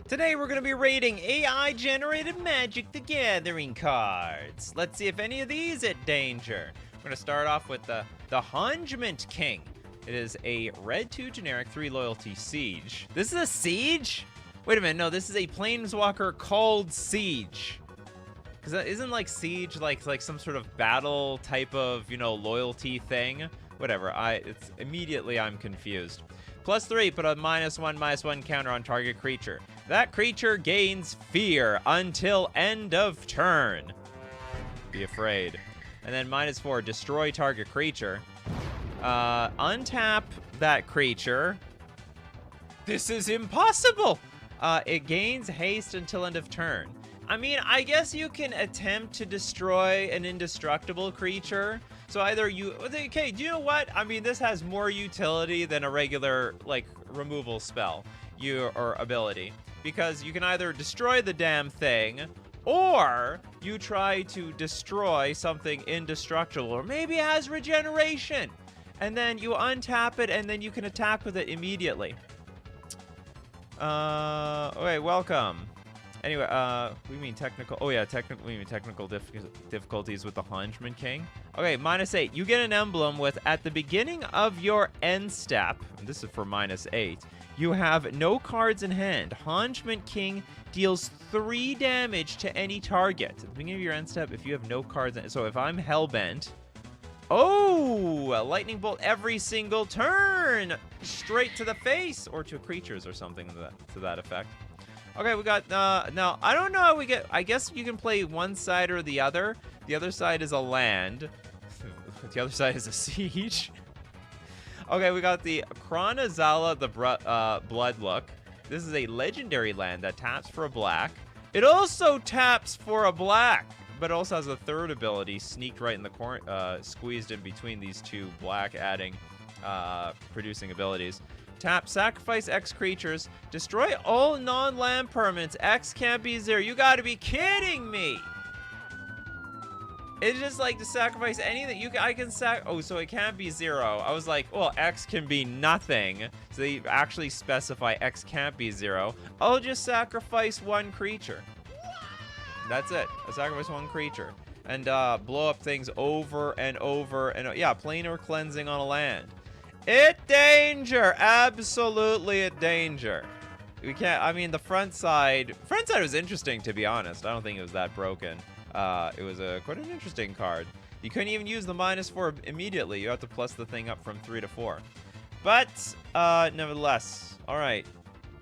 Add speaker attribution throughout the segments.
Speaker 1: Today we're going to be rating AI-generated Magic the Gathering cards. Let's see if any of these hit danger. We're going to start off with the Hungement King. It is a red 2 generic 3 loyalty siege. This is a siege? Wait a minute, no, this is a planeswalker called Siege. Because that isn't like siege like some sort of battle type of, you know, loyalty thing. Whatever, it's immediately I'm confused. +3, put a -1/-1 counter on target creature. That creature gains fear until end of turn. Be afraid. And then -4, destroy target creature. Untap that creature. This is impossible! It gains haste until end of turn. I mean, I guess you can attempt to destroy an indestructible creature. So either you, okay, do you know what? I mean, this has more utility than a regular, like, removal spell or ability. Because you can either destroy the damn thing, or you try to destroy something indestructible, or maybe it has regeneration. And then you untap it, and then you can attack with it immediately. Okay, welcome. Anyway, we mean technical. Oh yeah, we mean technical difficulties with the Hungement King. Okay, -8. You get an emblem with at the beginning of your end step. And this is for -8. You have no cards in hand. Hungement King deals 3 damage to any target. At the beginning of your end step, if you have no cards in, so if I'm hellbent. Oh, a lightning bolt every single turn, straight to the face or to creatures or something to that effect. Okay, we got, now, I don't know how we get, I guess you can play one side or the other. The other side is a land. The other side is a siege. Okay, we got the Chronozala, the Bloodlook. This is a legendary land that taps for a black. It also taps for a black, but also has a third ability, sneaked right in the corner, squeezed in between these two black adding, producing abilities. Tap, sacrifice X creatures, destroy all non-land permanents. X can't be 0. You gotta be kidding me! It's just like to sacrifice anything. I can oh, so it can't be 0. I was like, well, X can be nothing. So they actually specify X can't be 0. I'll just sacrifice 1 creature. That's it. I'll sacrifice 1 creature. And blow up things over and over and yeah, planar cleansing on a land. It danger! Absolutely it danger. We can't, I mean, the front side was interesting, to be honest. I don't think it was that broken. It was quite an interesting card. You couldn't even use the -4 immediately. You have to plus the thing up from 3 to 4. But, nevertheless, alright.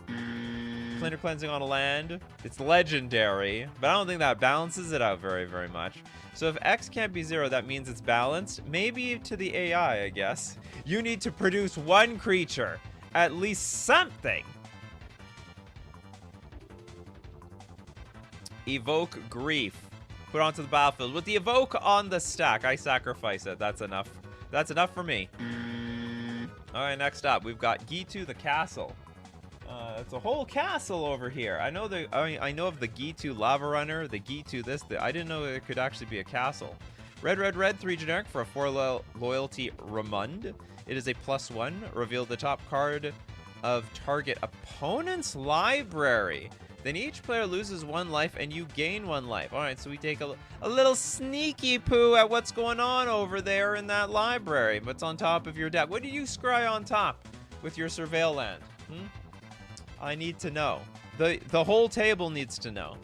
Speaker 1: Planar cleansing on a land. It's legendary, but I don't think that balances it out very, very much. So if X can't be 0, that means it's balanced. Maybe to the AI, I guess. You need to produce 1 creature. At least something. Evoke Grief. Put onto the battlefield. With the Evoke on the stack, I sacrifice it. That's enough. That's enough for me. Alright, next up, we've got Gitu the Castle. It's a whole castle over here. I know I know of the Gitu Lava Runner, the Gitu this. I didn't know it could actually be a castle. Red, 3 generic for a 4 loyalty Ramund. It is a +1. Reveal the top card of target opponent's library. Then each player loses 1 life and you gain 1 life. All right, so we take a little sneaky poo at what's going on over there in that library. What's on top of your deck? What did you scry on top with your surveil land? I need to know. The whole table needs to know.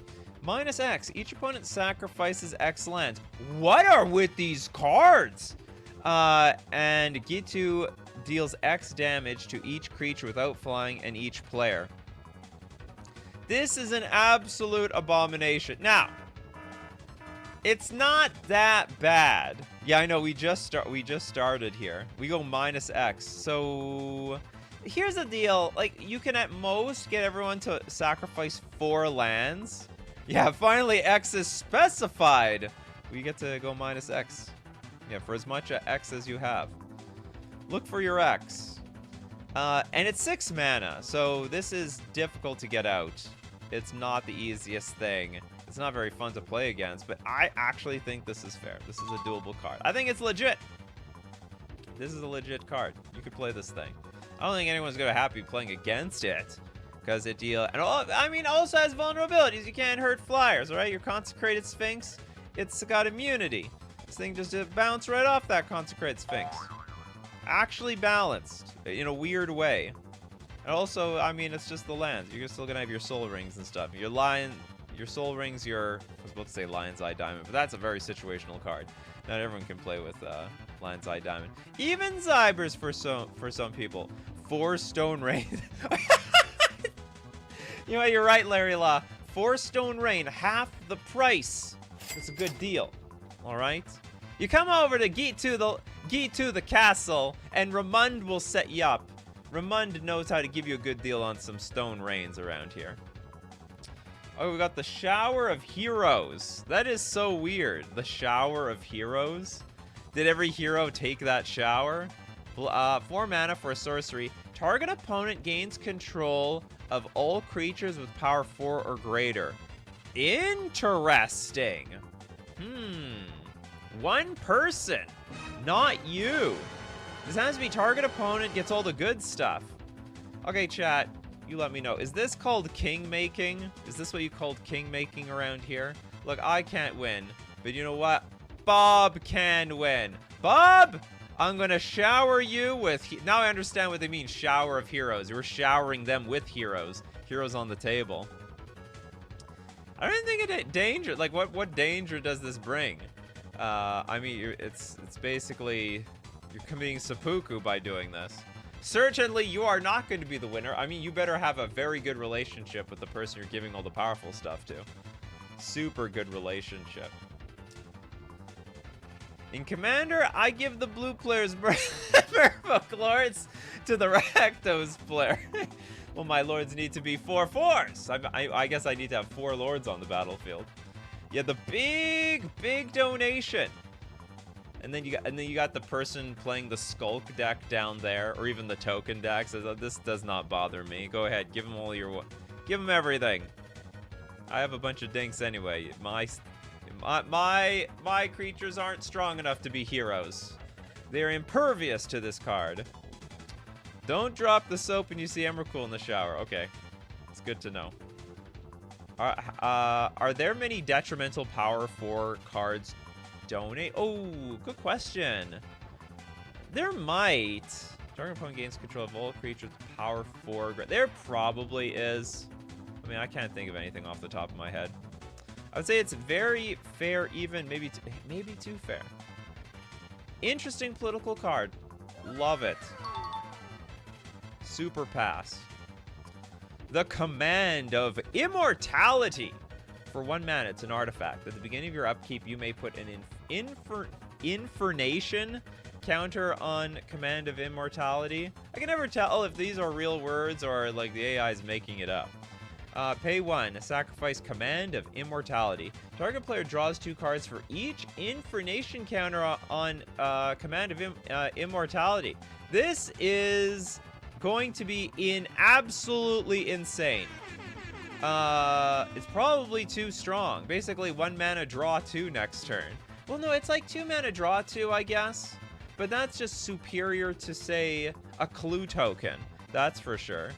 Speaker 1: -X. Each opponent sacrifices X lands. What are with these cards? And Gitu deals X damage to each creature without flying and each player. This is an absolute abomination. Now, it's not that bad. Yeah, I know. We just started here. We go -X. So here's the deal. Like, you can at most get everyone to sacrifice 4 lands. Yeah, finally X is specified. We get to go -X. Yeah, for as much X as you have. Look for your X. And it's 6 mana, so this is difficult to get out. It's not the easiest thing. It's not very fun to play against, but I actually think this is fair. This is a doable card. I think it's legit. This is a legit card. You could play this thing. I don't think anyone's gonna be happy playing against it. because it deal and I mean also has vulnerabilities. You can't hurt flyers, all right? Your Consecrated Sphinx, it's got immunity. This thing just bounce right off that Consecrated Sphinx. Actually balanced in a weird way. And also, I mean, it's just the lands. You're still gonna have your soul rings and stuff. Your soul rings, I was about to say Lion's Eye Diamond, but that's a very situational card. Not everyone can play with Lion's Eye Diamond. Even Zybers for some people. 4 Stone Rain. You know, you're right, Larry Law. 4 Stone Rain, half the price. It's a good deal. All right. You come over to Gitu the castle, and Ramund will set you up. Ramund knows how to give you a good deal on some Stone Rains around here. Oh, we got the Shower of Heroes. That is so weird. The Shower of Heroes. Did every hero take that shower? 4 mana for a sorcery. Target opponent gains control of all creatures with power 4 or greater. Interesting. One person. Not you. This has to be target opponent gets all the good stuff. Okay, chat. You let me know. Is this called king making? Is this what you called king making around here? Look, I can't win. But you know what? Bob can win. Bob! I'm gonna shower you with... Now I understand what they mean, shower of heroes. You're showering them with heroes. Heroes on the table. I don't think it danger... Like, what danger does this bring? I mean, it's basically... You're committing seppuku by doing this. Certainly, you are not going to be the winner. I mean, you better have a very good relationship with the person you're giving all the powerful stuff to. Super good relationship. In Commander, I give the blue players Merfolk Lords to the Rakdos player. Well, my lords need to be 4/4s. I guess I need to have 4 lords on the battlefield. Yeah, the big donation. And then you got the person playing the Skulk deck down there, or even the token deck. So this does not bother me. Go ahead, give them everything. I have a bunch of dinks anyway. My creatures aren't strong enough to be heroes. They're impervious to this card. Don't drop the soap when you see Emrakul in the shower. Okay, it's good to know. Are there many detrimental power 4 cards? Donate? Oh, good question. There might. Target opponent gains control of all creatures with power 4. There probably is. I mean, I can't think of anything off the top of my head. I would say it's very fair, even maybe too fair. Interesting political card. Love it. Super pass. The Command of Immortality. For 1 mana, it's an artifact. At the beginning of your upkeep, you may put an Infernation counter on Command of Immortality. I can never tell if these are real words or like the AI is making it up. Pay 1, sacrifice Command of Immortality. Target player draws 2 cards for each Infernation counter on Command of Immortality. This is going to be absolutely insane. It's probably too strong. Basically, 1 mana draw 2 next turn. Well, no, it's like 2 mana draw 2, I guess. But that's just superior to, say, a clue token. That's for sure.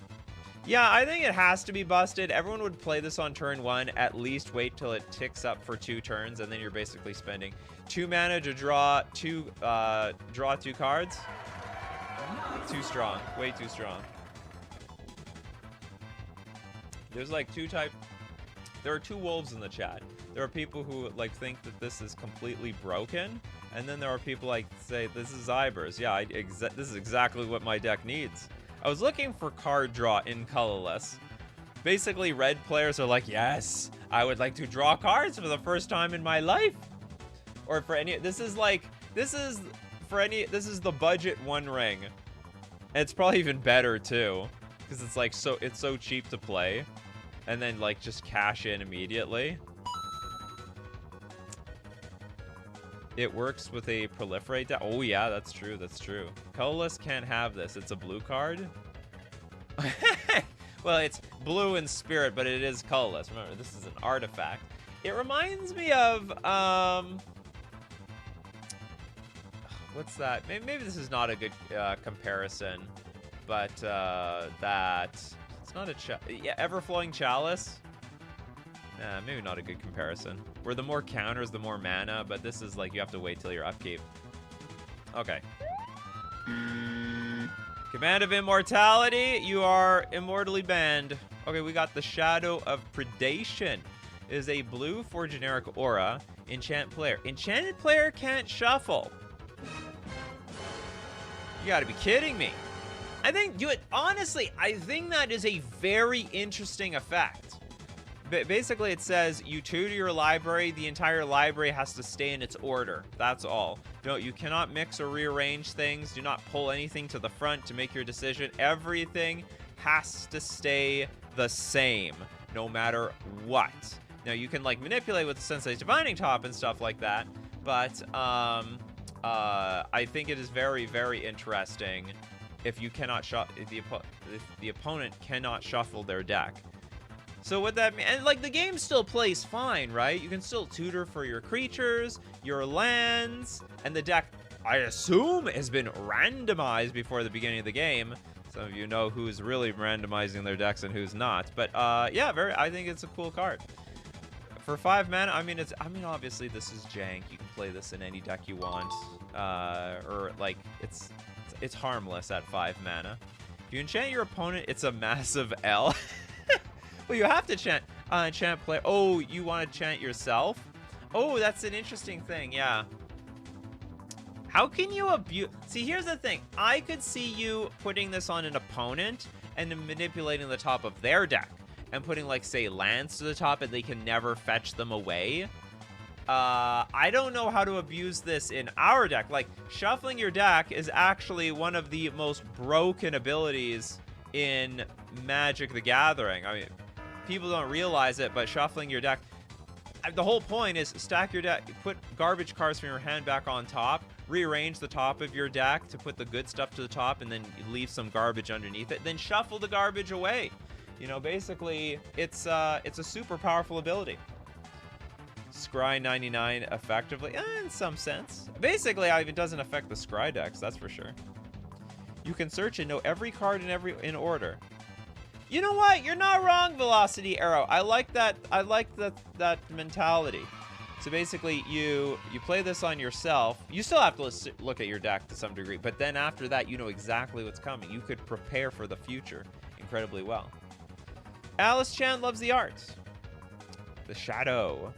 Speaker 1: Yeah, I think it has to be busted. Everyone would play this on turn 1. At least wait till it ticks up for 2 turns, and then you're basically spending 2 mana to draw 2 cards. Too strong. Way too strong. There's like there are 2 wolves in the chat. There are people who like think that this is completely broken, and then there are people like say this is Zybers. Yeah, this is exactly what my deck needs. I was looking for card draw in colorless. Basically, red players are like, yes, I would like to draw cards for the first time in my life. Or for any, this is the budget 1 ring. And it's probably even better too, because it's like it's so cheap to play, and then like just cash in immediately. It works with a proliferate deck. Oh yeah, that's true. That's true. Colorless can't have this. It's a blue card. Well, it's blue in spirit, but it is colorless. Remember, this is an artifact. It reminds me of what's that? Maybe this is not a good comparison. but that it's not a ever-flowing chalice. Maybe not a good comparison. Where the more counters, the more mana, but this is like you have to wait till your upkeep. Okay. Command of Immortality, you are immortally banned. Okay, we got the Shadow of Predation. It is a blue for generic aura. Enchant player. Enchanted player can't shuffle. You gotta be kidding me. I think, honestly, I think that is a very interesting effect. Basically, it says you tutor your library. The entire library has to stay in its order. That's all. No, you cannot mix or rearrange things. Do not pull anything to the front to make your decision. Everything has to stay the same, no matter what. Now, you can like manipulate with the Sensei's Divining Top and stuff like that, but I think it is very, very interesting if you cannot if the opponent cannot shuffle their deck. So what that means, and like the game still plays fine, right? You can still tutor for your creatures, your lands, and the deck, I assume, has been randomized before the beginning of the game. Some of you know who's really randomizing their decks and who's not. But yeah, I think it's a cool card. For 5 mana, I mean, obviously this is jank. You can play this in any deck you want, or like it's harmless at 5 mana. If you enchant your opponent, it's a massive L. Well, you have to enchant player. Oh, you want to chant yourself? Oh, that's an interesting thing, yeah. How can you abuse? See, here's the thing. I could see you putting this on an opponent and then manipulating the top of their deck and putting, like, say, lands to the top and they can never fetch them away. I don't know how to abuse this in our deck. Like, shuffling your deck is actually one of the most broken abilities in Magic the Gathering. I mean, people don't realize it, but shuffling your deck, the whole point is stack your deck, put garbage cards from your hand back on top, rearrange the top of your deck to put the good stuff to the top, and then leave some garbage underneath it, then shuffle the garbage away. You know, basically, it's a super powerful ability. Scry 99 effectively, in some sense. Basically, it doesn't affect the Scry decks, that's for sure. You can search and know every card in order. You know what? You're not wrong, Velocity Arrow. I like that. I like that mentality. So basically, you play this on yourself. You still have to look at your deck to some degree, but then after that, you know exactly what's coming. You could prepare for the future incredibly well. Alice Chan loves the art. The Shadow.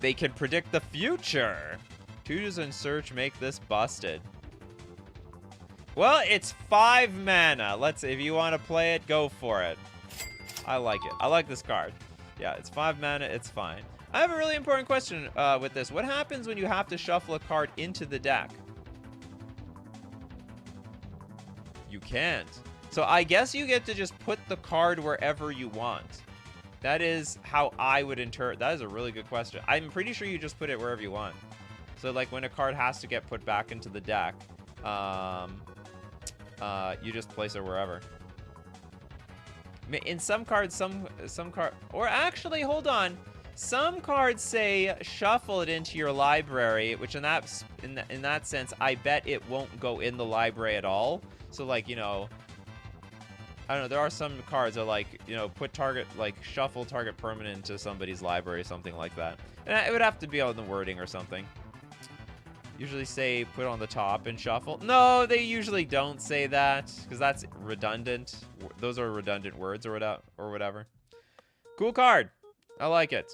Speaker 1: They can predict the future. Tutors and search make this busted. Well, it's 5 mana. If you want to play it, go for it. I like it. I like this card. Yeah, it's 5 mana. It's fine. I have a really important question with this. What happens when you have to shuffle a card into the deck? You can't. So I guess you get to just put the card wherever you want. That is how I would interpret. That is a really good question. I'm pretty sure you just put it wherever you want. So like when a card has to get put back into the deck, you just place it wherever. In some cards, or actually, hold on. Some cards say shuffle it into your library, which in that sense, I bet it won't go in the library at all. So like, you know, I don't know, there are some cards that like, you know, shuffle target permanent into somebody's library, something like that. And it would have to be on the wording or something. Usually say put on the top and shuffle. No, they usually don't say that because that's redundant. Those are redundant words or whatever. Cool card. I like it.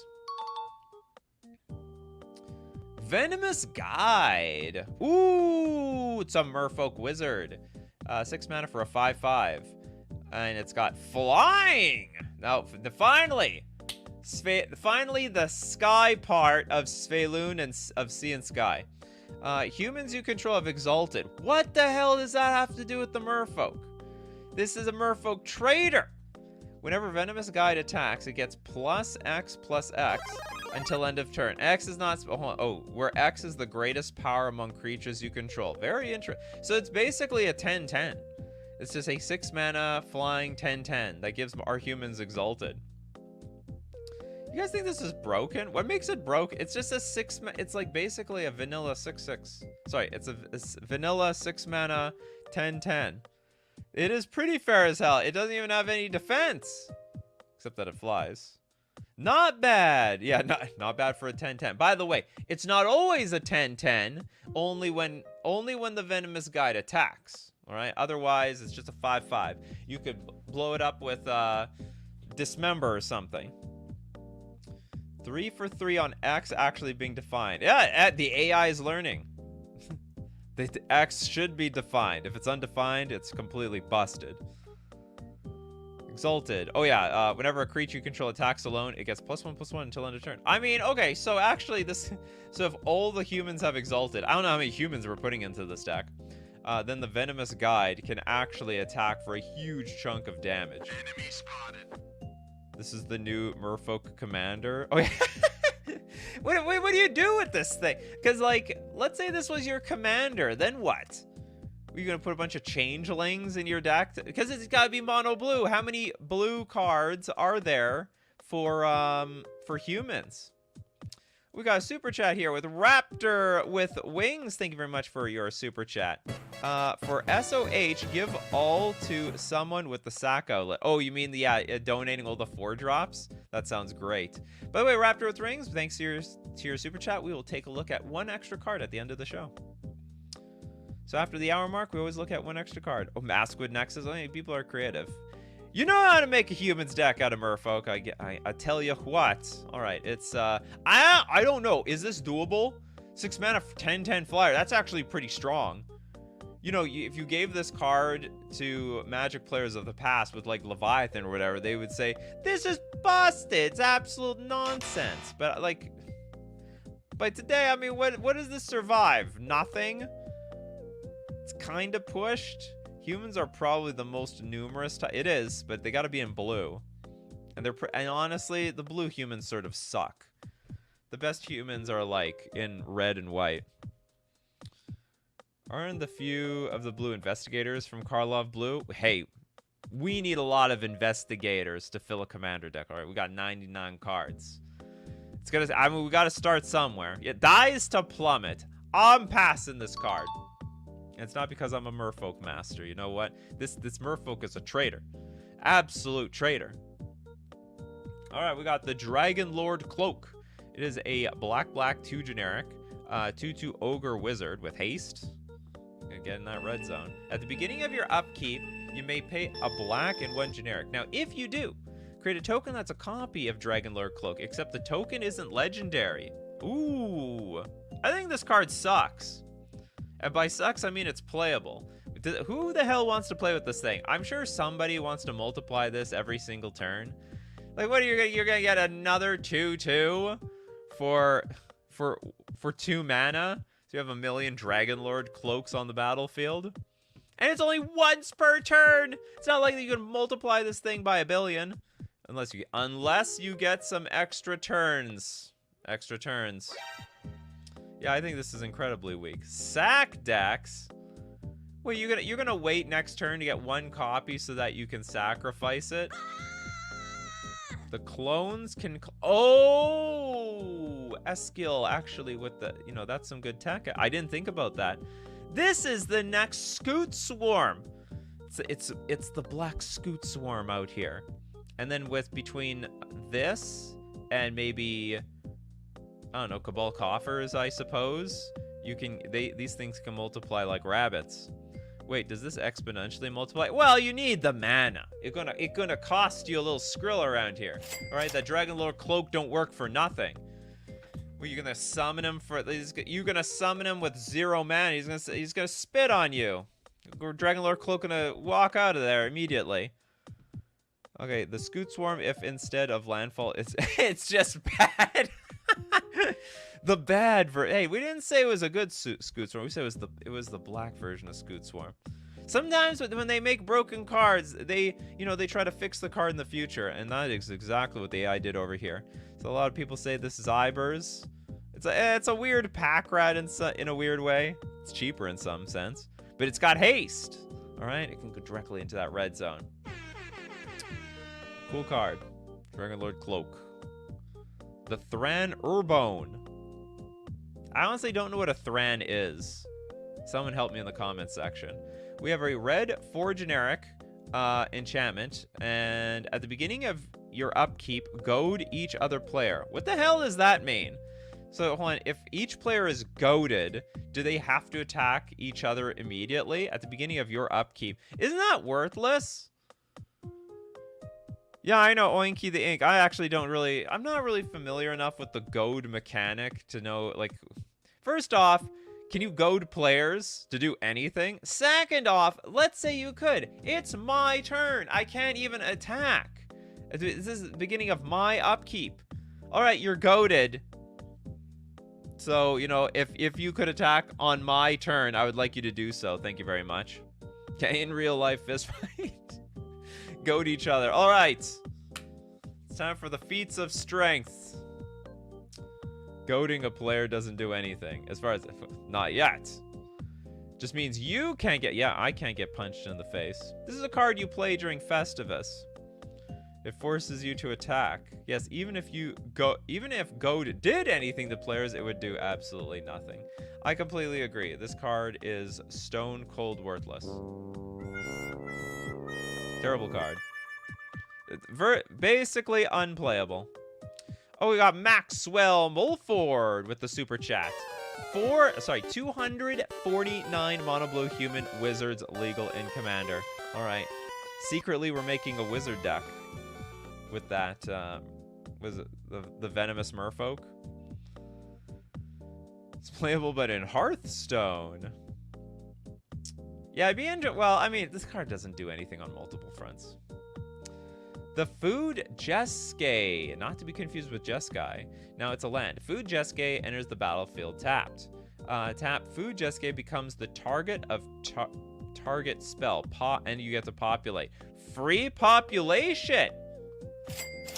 Speaker 1: Venomous Guide. Ooh, it's a Merfolk Wizard. 6 mana for a 5/5. And it's got flying. Now, finally the sky part of Svelun and of Sea and Sky. Humans you control have exalted. What the hell does that have to do with the merfolk? This is a merfolk trader. Whenever Venomous Guide attacks, it gets +X/+X until end of turn. X is not... Oh, where X is the greatest power among creatures you control. Very interesting. So it's basically a 10/10. It's just a 6 mana flying 10/10 that gives our humans exalted. You guys think this is broken? What makes it broken? It's just a 6 mana. It's like basically a vanilla 6/6. Sorry, it's vanilla 6 mana 10-10. It is pretty fair as hell. It doesn't even have any defense. Except that it flies. Not bad. Yeah, not bad for a 10-10. By the way, it's not always a 10-10. Only when the Venomous Guide attacks. Alright? Otherwise, it's just a 5-5. You could blow it up with Dismember or something. 3 for 3 on X actually being defined. Yeah, the AI is learning. The X should be defined. If it's undefined, it's completely busted. Exalted. Oh yeah, whenever a creature you control attacks alone, it gets +1/+1 until end of turn. I mean, okay, so actually this... So if all the humans have Exalted, I don't know how many humans we're putting into this deck, then the Venomous Guide can actually attack for a huge chunk of damage. Enemy spotted. This is the new Merfolk Commander. Oh yeah. What do you do with this thing? Because, like, let's say this was your commander. Then what? Are you going to put a bunch of changelings in your deck? Because it's got to be mono blue. How many blue cards are there for humans? We got a super chat here with Raptor with Wings. Thank you very much for your super chat. For SOH, give all to someone with the sack outlet. Oh, you mean the donating all the 4-drops? That sounds great. By the way, Raptor with Rings, thanks to your super chat, we will take a look at 1 extra card at the end of the show. So after the hour mark, we always look at 1 extra card. Oh, Maskwood Nexus. I mean, people are creative. You know how to make a humans deck out of Merfolk. I tell you what. All right, it's I don't know. Is this doable? 6 mana, 10/10 flyer. That's actually pretty strong. You know, if you gave this card to Magic players of the past with like Leviathan or whatever, they would say this is busted. It's absolute nonsense. But like, by today, I mean, what does this survive? Nothing. It's kind of pushed. Humans are probably the most numerous. It is, but they got to be in blue. And honestly, the blue humans sort of suck. The best humans are like in red and white. Aren't the few of the blue investigators from Karlov blue? Hey, we need a lot of investigators to fill a commander deck. All right, we got 99 cards. It's gonna. I mean, we got to start somewhere. It dies to plummet. I'm passing this card. And it's not because I'm a Merfolk master. You know what? This Merfolk is a traitor. Absolute traitor. All right, we got the Dragon Lord Cloak. It is a black 2 generic, 2/2 ogre wizard with haste. Gonna get in that red zone. At the beginning of your upkeep, you may pay a black and 1 generic. Now, if you do, create a token that's a copy of Dragon Lord Cloak, except the token isn't legendary. Ooh, I think this card sucks. And by sucks, I mean it's playable. Who the hell wants to play with this thing? I'm sure somebody wants to multiply this every single turn. Like, what are you're gonna get another 2/2 for 2 mana? So you have 1,000,000 Dragon Lord Cloaks on the battlefield, and it's only once per turn. It's not like you can multiply this thing by 1,000,000,000, unless you get some extra turns. Yeah, I think this is incredibly weak. Sack Dax. Wait, you're gonna wait next turn to get 1 copy so that you can sacrifice it? The clones can... Oh! Eskil, actually, with the... You know, that's some good tech. I didn't think about that. This is the next Scoot Swarm. It's the black Scoot Swarm out here. And then between this and maybe... I don't know, Cabal Coffers, I suppose. These things can multiply like rabbits. Wait, does this exponentially multiply? Well, you need the mana. It's gonna cost you a little skrill around here. All right, that Dragon Lord Cloak don't work for nothing. Well, you're gonna summon him you're gonna summon him with 0 mana. He's gonna spit on you. Dragon Lord Cloak gonna walk out of there immediately. Okay, the Scoot Swarm, if instead of landfall, it's just bad. The bad hey, we didn't say it was a good Scoot Swarm. We said it was the black version of Scoot Swarm. Sometimes when they make broken cards, they try to fix the card in the future, and that is exactly what the AI did over here. So a lot of people say this is Ibers. It's a weird pack rat in a weird way. It's cheaper in some sense, but it's got haste. All right, it can go directly into that red zone. Cool card, Dragon Lord Cloak. The Thran Urbone. I honestly don't know what a Thran is. Someone help me in the comments section. We have a red 4 generic enchantment, and at the beginning of your upkeep, goad each other player. What the hell does that mean? So hold on, if each player is goaded, do they have to attack each other immediately at the beginning of your upkeep? Isn't that worthless? Yeah, I know, Oinky the Ink. I'm not really familiar enough with the goad mechanic to know, like, first off, can you goad players to do anything? Second off, let's say you could. It's my turn. I can't even attack. This is the beginning of my upkeep. All right, you're goaded. So, you know, if you could attack on my turn, I would like you to do so. Thank you very much. Okay, in real life fist fight. Goad each other. All right. It's time for the feats of strength. Goading a player doesn't do anything. As far as... Not yet. Just means you can't get... Yeah, I can't get punched in the face. This is a card you play during Festivus. It forces you to attack. Yes, even if goad did anything to players, it would do absolutely nothing. I completely agree. This card is stone cold worthless. Terrible card. Basically unplayable. Oh, we got Maxwell Mulford with the super chat. 249 mono blue human wizards legal in commander. All right. Secretly, we're making a wizard deck with that. Was it the venomous merfolk? It's playable, but in Hearthstone. Yeah, I'd be into. Well, I mean, this card doesn't do anything on multiple fronts. The Food Jeskai, not to be confused with Jeskai. Now it's a land. Food Jeskai enters the battlefield tapped. Tap Food Jeskai becomes the target of target spell, and you get to populate. Free population.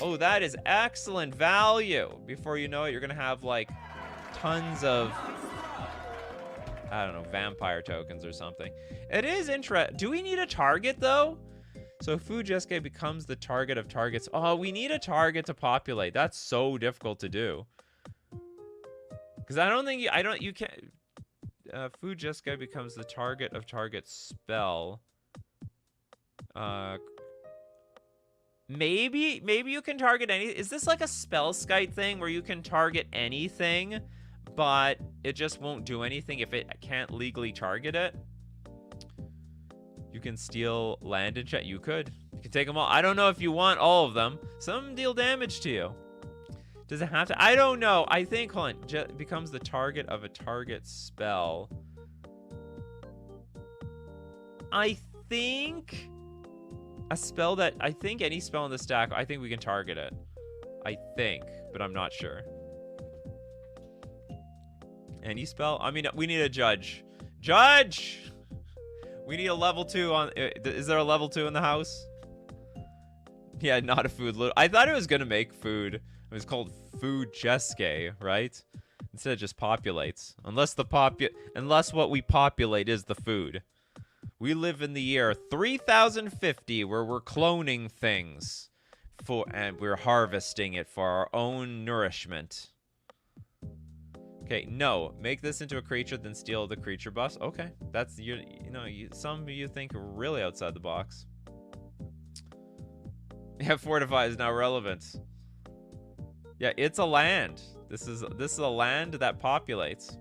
Speaker 1: Oh, that is excellent value. Before you know it, you're gonna have like tons of, I don't know, vampire tokens or something. It is interesting. Do we need a target though? So Food Jeskai becomes the target of targets. Oh, we need a target to populate. That's so difficult to do. Because I don't think you can't. Food Jeskai becomes the target of target spell. Maybe you can target any. Is this like a spell skite thing where you can target anything, but it just won't do anything if it can't legally target it? You can steal land and chat. You could. You can take them all. I don't know if you want all of them. Some deal damage to you. Does it have to? I don't know. I think, hold on. Becomes the target of a target spell. I think a spell that, I think any spell in the stack, I think we can target it. I think, but I'm not sure. Any spell? I mean, we need a judge. Judge! We need a level 2 on... Is there a level 2 in the house? Yeah, not a food. I thought it was going to make food. It was called Food Jeskai, right? Instead it just populates. Unless what we populate is the food. We live in the year 3050 where we're cloning things and we're harvesting it for our own nourishment. Okay, no. Make this into a creature, then steal the creature buffs. Okay, that's some of you think really outside the box. Yeah, fortify is now relevant. Yeah, it's a land. This is a land that populates.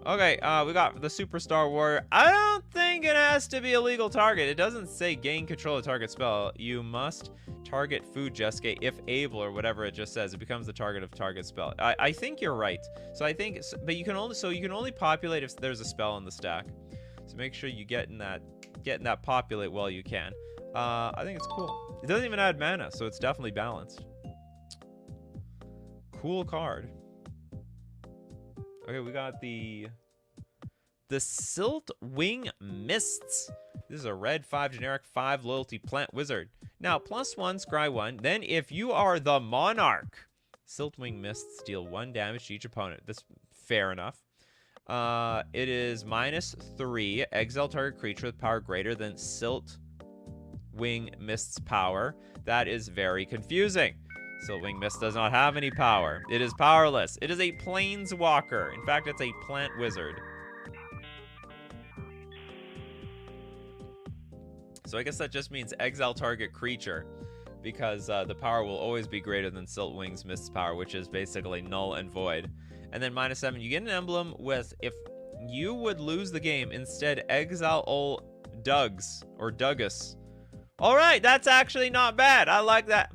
Speaker 1: Okay, we got the Superstar Warrior. I don't think it has to be a legal target. It doesn't say gain control of target spell. You must target Food Jeskai if able, or whatever it just says. It becomes the target of target spell. I think you're right. So I think, but you can only populate if there's a spell in the stack. So make sure you get in that populate while you can. I think it's cool. It doesn't even add mana, so it's definitely balanced. Cool card. Okay, we got the Siltwing Mists. This is a red 5 generic 5 loyalty plant wizard. Now, +1, scry 1. Then, if you are the monarch, Siltwing Mists deal 1 damage to each opponent. That's fair enough. It is -3. Exile target creature with power greater than Siltwing Mist's power. That is very confusing. Siltwing Mist does not have any power. It is powerless. It is a planeswalker. In fact, it's a plant wizard. So I guess that just means exile target creature, because the power will always be greater than Siltwing's Mist's power, which is basically null and void. And then -7, you get an emblem with, if you would lose the game, instead exile all Dugs or Duggus. All right, that's actually not bad. I like that.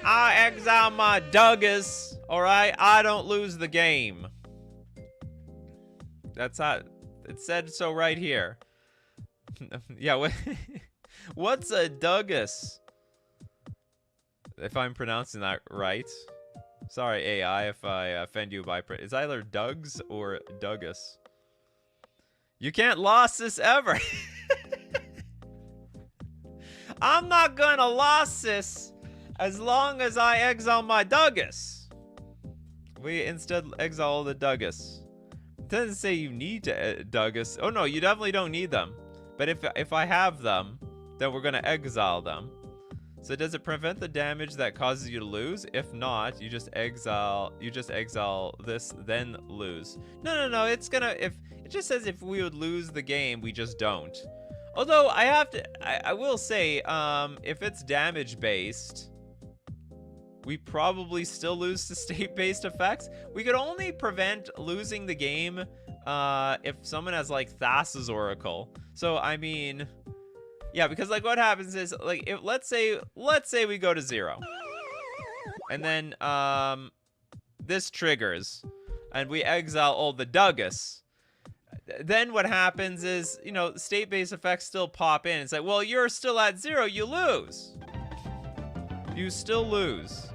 Speaker 1: I exile my Duggus. All right, I don't lose the game. That's how it said so right here. Yeah, what's a Duggus? If I'm pronouncing that right. Sorry, AI, if I offend you by... It's either Dugs or Duggus. You can't lose this ever. I'm not gonna lose this as long as I exile my Duggus. We instead exile the Duggus. It doesn't say you need to Duggus. Oh no, you definitely don't need them. But if I have them, then we're gonna exile them. So does it prevent the damage that causes you to lose? If not, you just exile this, then lose. No, it's gonna, if it just says if we would lose the game, we just don't. Although I will say, if it's damage based, we probably still lose to state-based effects. We could only prevent losing the game if someone has like Thassa's Oracle. So I mean, yeah, because like what happens is, like, if let's say we go to 0, and then this triggers, and we exile all the Duggus. Then what happens is, you know, state-based effects still pop in. It's like, well, you're still at 0, you lose. You still lose.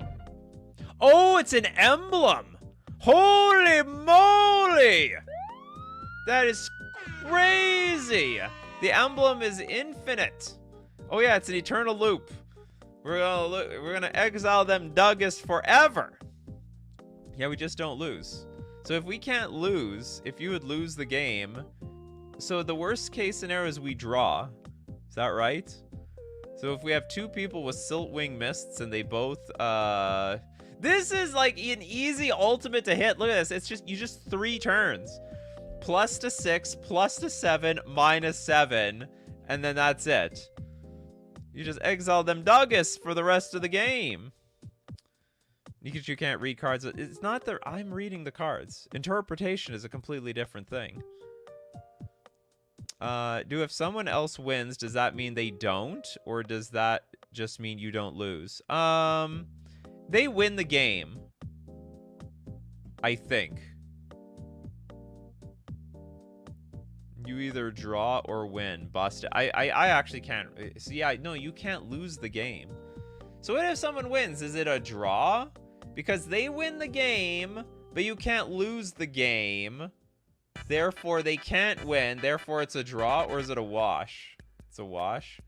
Speaker 1: Oh, it's an emblem. Holy moly! That is crazy. The emblem is infinite. Oh yeah, it's an eternal loop. We're gonna exile them Duggus forever. Yeah, we just don't lose. So if we can't lose, if you would lose the game, so the worst case scenario is we draw. Is that right? So if we have 2 people with Siltwing Mists and they both, this is like an easy ultimate to hit. Look at this. It's just, you just 3 turns. +6, +7, -7, and then that's it. You just exile them Duggus for the rest of the game. Nikachu can't read cards. It's not that I'm reading the cards. Interpretation is a completely different thing. If someone else wins, does that mean they don't? Or does that just mean you don't lose? They win the game, I think. You either draw or win. Bust. I actually can't. See, no, you can't lose the game. So what if someone wins? Is it a draw? Because they win the game, but you can't lose the game. Therefore, they can't win. Therefore, it's a draw, or is it a wash? It's a wash.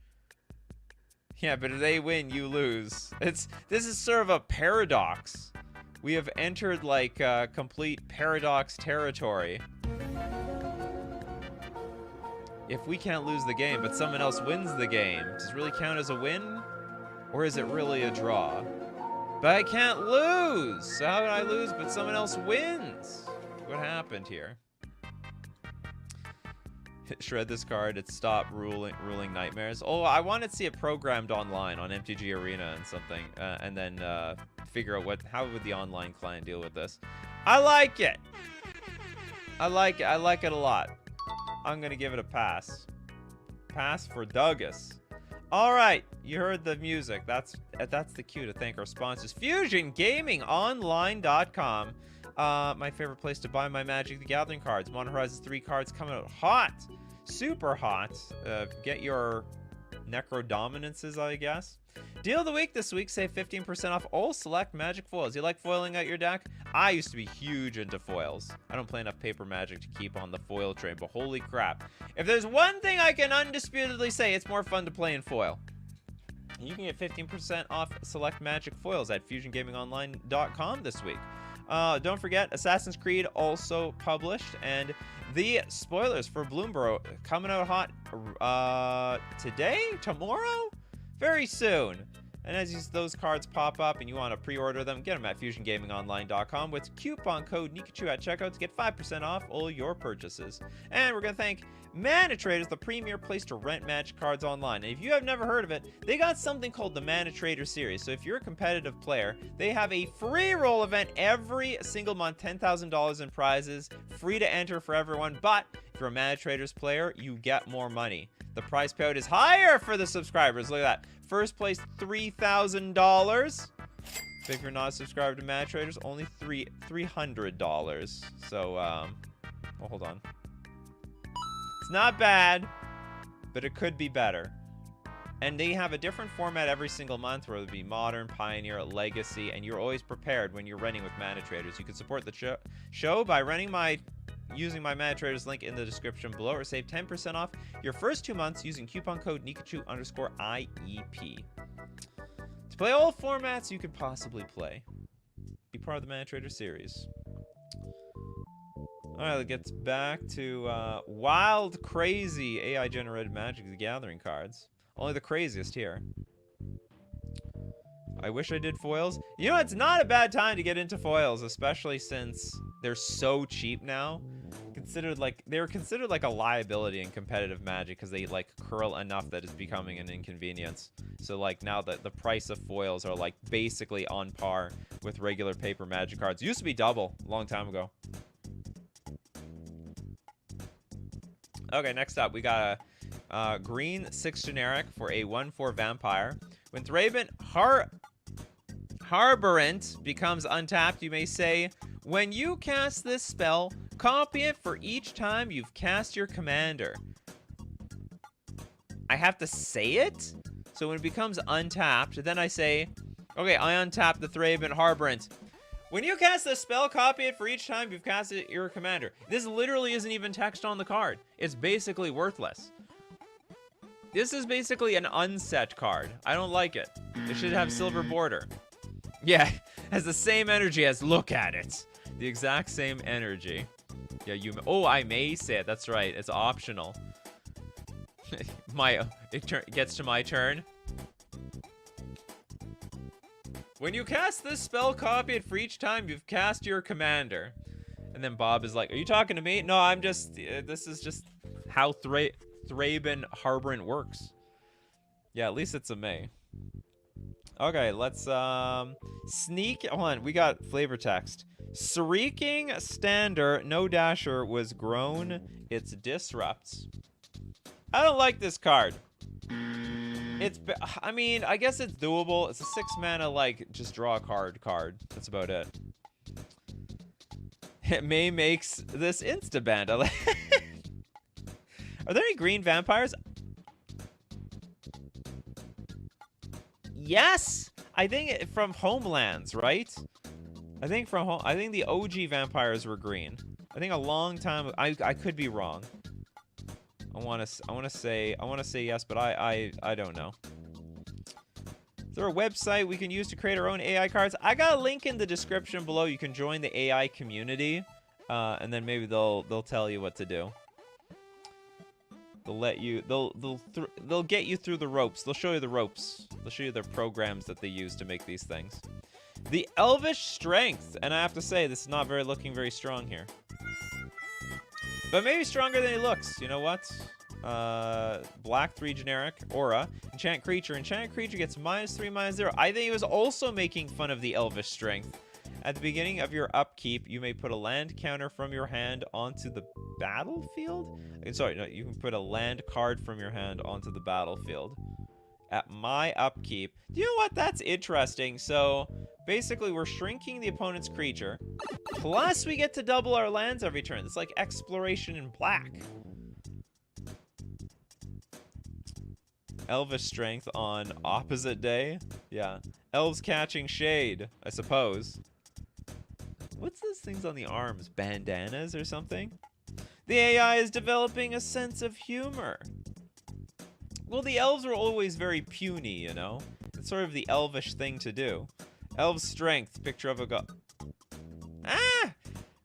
Speaker 1: Yeah, but if they win, you lose. This is sort of a paradox. We have entered like complete paradox territory. If we can't lose the game, but someone else wins the game, does it really count as a win? Or is it really a draw? But I can't lose! So how can I lose but someone else wins? What happened here? Shred this card, it stopped ruling nightmares. Oh, I wanted to see it programmed online on MTG Arena and something, and then figure out how would the online client deal with this. I like it! I like it a lot. I'm gonna give it a pass. Pass for Duggus. All right, you heard the music. That's the cue to thank our sponsors. FusionGamingOnline.com. My favorite place to buy my Magic the Gathering cards. Mon-Fri's 3 cards coming out hot. Super hot. Get your Necro Dominances, I guess. Deal of the week this week. Save 15% off all select Magic foils. You like foiling out your deck? I used to be huge into foils. I don't play enough paper Magic to keep on the foil train, but holy crap. If there's one thing I can undisputedly say, it's more fun to play in foil. You can get 15% off select Magic foils at FusionGamingOnline.com this week. Don't forget, Assassin's Creed also published, and the spoilers for Bloomborough coming out hot today? Tomorrow? Very soon. And as those cards pop up and you want to pre-order them, get them at FusionGamingOnline.com with coupon code Nikachu at checkout to get 5% off all your purchases. And we're going to thank Mana Trader is the premier place to rent Magic cards online. And if you have never heard of it, they got something called the Mana Trader series. So if you're a competitive player, they have a free roll event every single month, $10,000 in prizes, free to enter for everyone. But if you're a Mana Traders player, you get more money. The prize payout is higher for the subscribers. Look at that. First place, $3,000. If you're not subscribed to Mana Traders, only $300. So, oh, hold on. It's not bad, but it could be better. And they have a different format every single month, whether it be Modern, Pioneer, Legacy, and you're always prepared when you're running with Mana Traders. You can support the show by using my Mana Traders link in the description below, or save 10% off your first 2 months using coupon code Nikachu_IEP. To play all formats you could possibly play. Be part of the Mana Trader series. Alright, it gets back to wild, crazy AI-generated Magic the Gathering cards. Only the craziest here. I wish I did foils. You know, it's not a bad time to get into foils, especially since they're so cheap now. They're considered like a liability in competitive Magic because they like curl enough that it's becoming an inconvenience. So like now that the price of foils are like basically on par with regular paper Magic cards. Used to be double a long time ago. Okay, next up, we got a green 6 generic for a 1/4 vampire. When Thraben Harborant becomes untapped, you may say, when you cast this spell, copy it for each time you've cast your commander. I have to say it? So when it becomes untapped, then I say, okay, I untap the Thraben Harborant. When you cast this spell, copy it for each time you've casted your commander. This literally isn't even text on the card. It's basically worthless. This is basically an unset card. I don't like it. It should have silver border. Yeah, has the same energy as look at it. The exact same energy. Yeah, oh, I may say it. That's right. It's optional. It gets to my turn. When you cast this spell, copy it for each time you've cast your commander. And then Bob is like, are you talking to me? No, I'm just, this is just how Thraben Harborant works. Yeah, at least it's a May. Okay, let's, sneak on. We got flavor text. Sreaking Stander, no dasher, was grown. It's disrupts. I don't like this card. I mean, I guess it's doable. It's a 6 mana, like, just draw a card. That's about it. It May makes this insta-banned. Are there any green vampires? Yes! I think from Homelands, right? I think the OG vampires were green. I think a long time. I could be wrong. I want to say yes, but I don't know. Is there a website we can use to create our own AI cards? I got a link in the description below. You can join the AI community, and then maybe they'll tell you what to do. They'll get you through the ropes. They'll show you the ropes. They'll show you the programs that they use to make these things. The Elvish Strength, and I have to say this is not looking very strong here. But maybe stronger than he looks. You know what? Black 3 generic, aura, enchant creature. Enchanted creature gets -3/-0. I think he was also making fun of the Elvish Strength. At the beginning of your upkeep, you may put a land counter from your hand onto the battlefield. Sorry, no, you can put a land card from your hand onto the battlefield. At my upkeep. Do you know what? That's interesting. So basically, we're shrinking the opponent's creature. Plus, we get to double our lands every turn. It's like exploration in black. Elvish Strength on opposite day. Yeah. Elves catching shade, I suppose. What's those things on the arms? Bandanas or something? The AI is developing a sense of humor. Well, the elves were always very puny, you know? It's sort of the elvish thing to do. Elves Strength, picture of a god. Ah!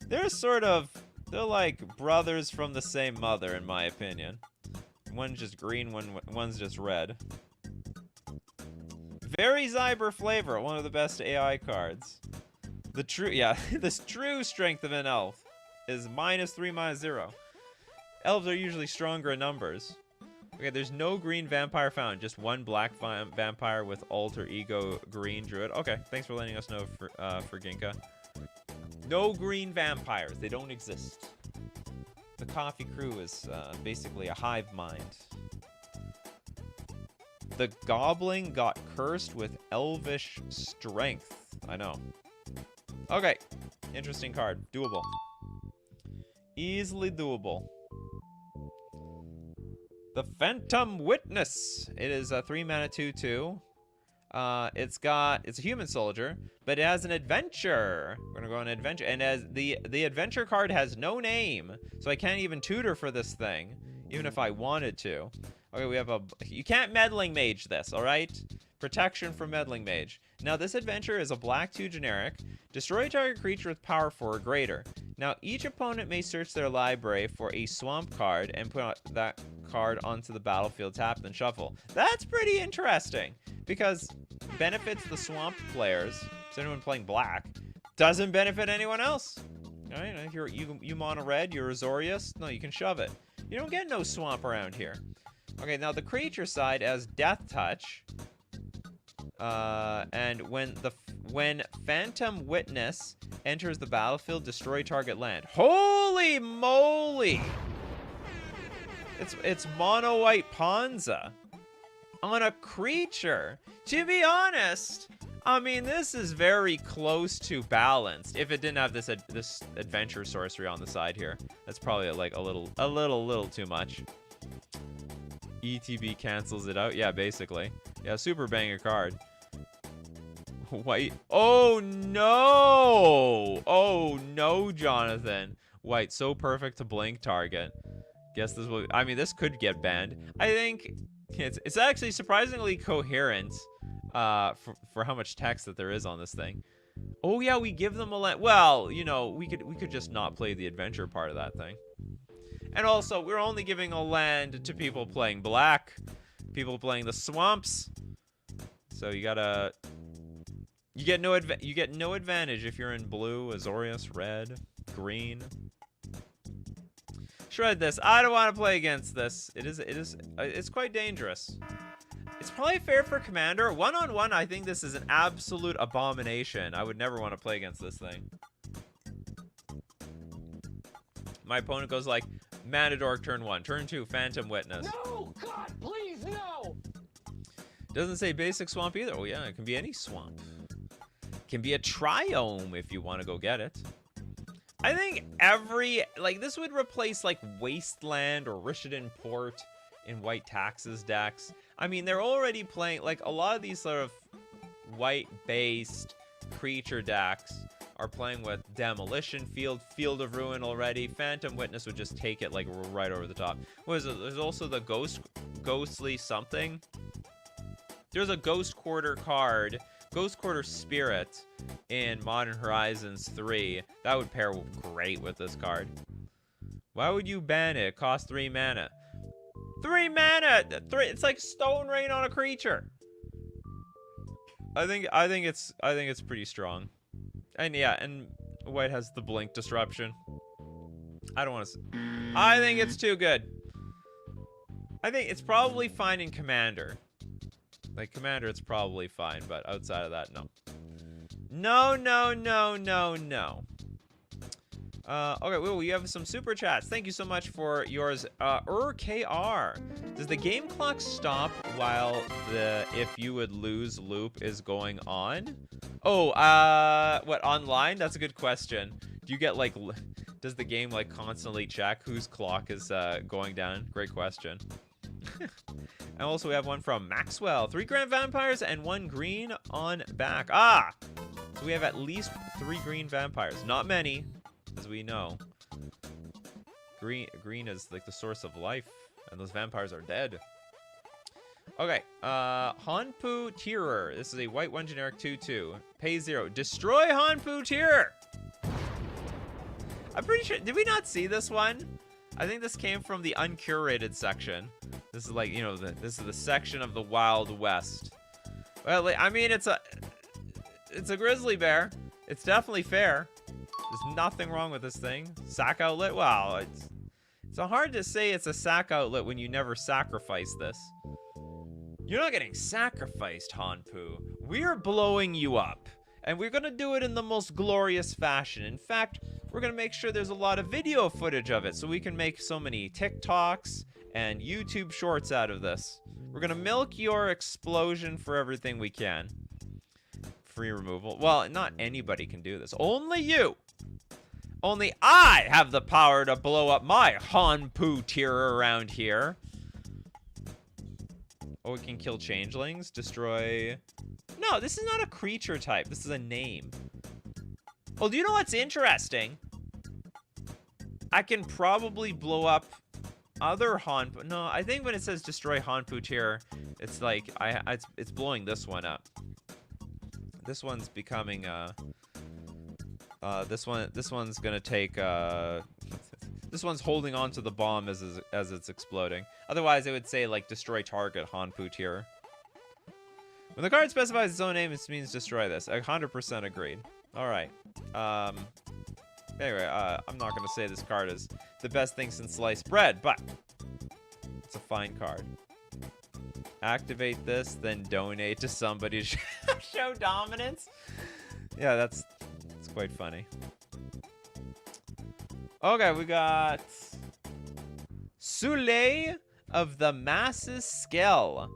Speaker 1: They're like brothers from the same mother, in my opinion. One's just green, one's just red. Very Zyber flavor, one of the best AI cards. This true strength of an elf is -3/-0. Elves are usually stronger in numbers. Okay, there's no green vampire found. Just one black vampire with alter ego green druid. Okay, thanks for letting us know, for Ginka. No green vampires. They don't exist. The coffee crew is basically a hive mind. The goblin got cursed with elvish strength. I know. Okay. Interesting card. Doable. Easily doable. The Phantom Witness. It is a 3-mana 2/2. It's a human soldier, but it has an adventure. We're gonna go on an adventure, and as the adventure card has no name, so I can't even tutor for this thing, even if I wanted to. Okay, we have you can't meddling mage this, all right? Protection from meddling mage. Now this adventure is a black 2 generic. Destroy target creature with power 4 or greater. Now each opponent may search their library for a swamp card and put that card onto the battlefield, tap, then shuffle. That's pretty interesting because benefits the swamp players. So anyone playing black doesn't benefit anyone else. All right, if you mono red, you're Azorius. No, you can shove it. You don't get no swamp around here. Okay, now the creature side has Death Touch. And when Phantom Witness enters the battlefield, destroy target land. Holy moly! It's mono white Ponza on a creature. To be honest, I mean this is very close to balanced. If it didn't have this adventure sorcery on the side here, that's probably like a little too much. ETB cancels it out. Yeah, basically. Yeah, super banger card. White. Oh no! Oh no, Jonathan. White, so perfect to blink target. Guess this will. I mean, this could get banned. I think it's actually surprisingly coherent for how much text that there is on this thing. Oh yeah, we give them a land. Well, you know, we could just not play the adventure part of that thing. And also, we're only giving a land to people playing black, people playing the swamps. So you get no advantage if you're in blue, Azorius, red, green. Shred this. I don't want to play against this. It's quite dangerous. It's probably fair for Commander. One-on-one, I think this is an absolute abomination. I would never want to play against this thing. My opponent goes like, Matador turn 1, turn 2, Phantom Witness.
Speaker 2: No, God, please, no!
Speaker 1: Doesn't say basic swamp either. Oh yeah, it can be any swamp. It can be a triome if you want to go get it. I think this would replace like Wasteland or Rishadan Port in white taxes decks. I mean, they're already playing, like, a lot of these sort of white-based creature decks are playing with Demolition Field, Field of Ruin already. Phantom Witness would just take it, like, right over the top. What is it? There's also the Ghostly something. There's a Ghost Quarter card, Ghost Quarter Spirit in Modern Horizons 3. That would pair great with this card. Why would you ban it? It costs 3 mana. 3 mana! It's like Stone Rain on a creature. I think it's pretty strong. And yeah, and white has the blink disruption. I don't want to. I think it's too good. I think it's probably fine in Commander. Like Commander, it's probably fine, but outside of that, no. No, no, no, no, no. Okay, well, we have some super chats. Thank you so much for yours. KR. Does the game clock stop while the if you would lose loop is going on? Oh, what, online? That's a good question. Do you get, like, does the game, like, constantly check whose clock is going down? Great question. And also we have one from Maxwell. 3 Grand Vampires and 1 green on back. Ah! So we have at least 3 green vampires. Not many, as we know. Green is like the source of life, and those vampires are dead. Okay, Hanpu Tearer. This is a white 1 generic 2/2. Pay 0. Destroy Hanpu Tearer! I'm pretty sure, did we not see this one? I think this came from the uncurated section. This is like, you know, this is the section of the Wild West. Well, I mean, it's a grizzly bear. It's definitely fair. There's nothing wrong with this thing. Sack outlet, wow, It's hard to say it's a sack outlet when you never sacrifice this. You're not getting sacrificed, Hanpu. We're blowing you up. And we're going to do it in the most glorious fashion. In fact, we're going to make sure there's a lot of video footage of it so we can make so many TikToks and YouTube shorts out of this. We're going to milk your explosion for everything we can. Free removal. Well, not anybody can do this. Only you. Only I have the power to blow up my Hanpu tier around here. Oh, it can kill changelings, destroy... No, this is not a creature type. This is a name. Well, do you know what's interesting? I can probably blow up other Hanpu. No, I think when it says destroy Hanpu tier, it's like it's blowing this one up. This one's becoming this one's gonna take this one's holding on to the bomb as it's exploding. Otherwise, it would say like destroy target Hanpu tier. When the card specifies its own name, it means destroy this. 100% agreed. All right. Anyway, I'm not gonna say this card is the best thing since sliced bread, but it's a fine card. Activate this, then donate to somebody to show dominance. Yeah, that's quite funny. Okay, we got Soleil of the Masses Skill.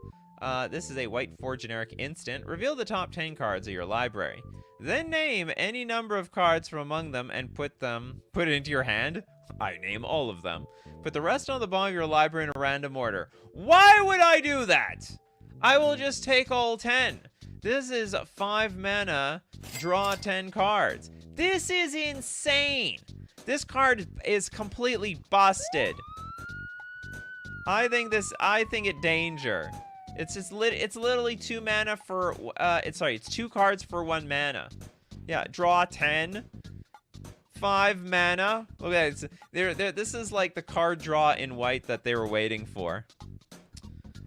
Speaker 1: This is a white 4 generic instant. Reveal the top 10 cards of your library. Then name any number of cards from among them and put it into your hand. I name all of them. Put the rest on the bottom of your library in a random order. Why would I do that? I will just take all 10. This is 5 mana, draw 10 cards. This is insane. This card is completely busted. I think it danger. It's just it's literally 2 mana for it's 2 cards for 1 mana. Yeah, draw 10. 5 mana. Okay, this is like the card draw in white that they were waiting for.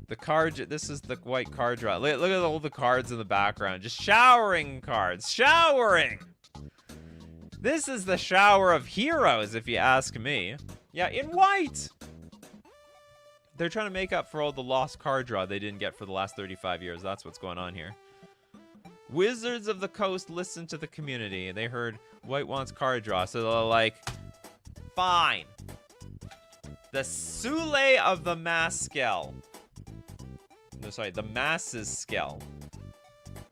Speaker 1: This is the white card draw. Look at all the cards in the background. Just showering cards. Showering! This is the shower of heroes, if you ask me. Yeah, in white! They're trying to make up for all the lost card draw they didn't get for the last 35 years. That's what's going on here. Wizards of the Coast listened to the community. They heard white wants card draw, so they're like, fine. The Soleil of the Maskell. No, sorry, the Masses Skill.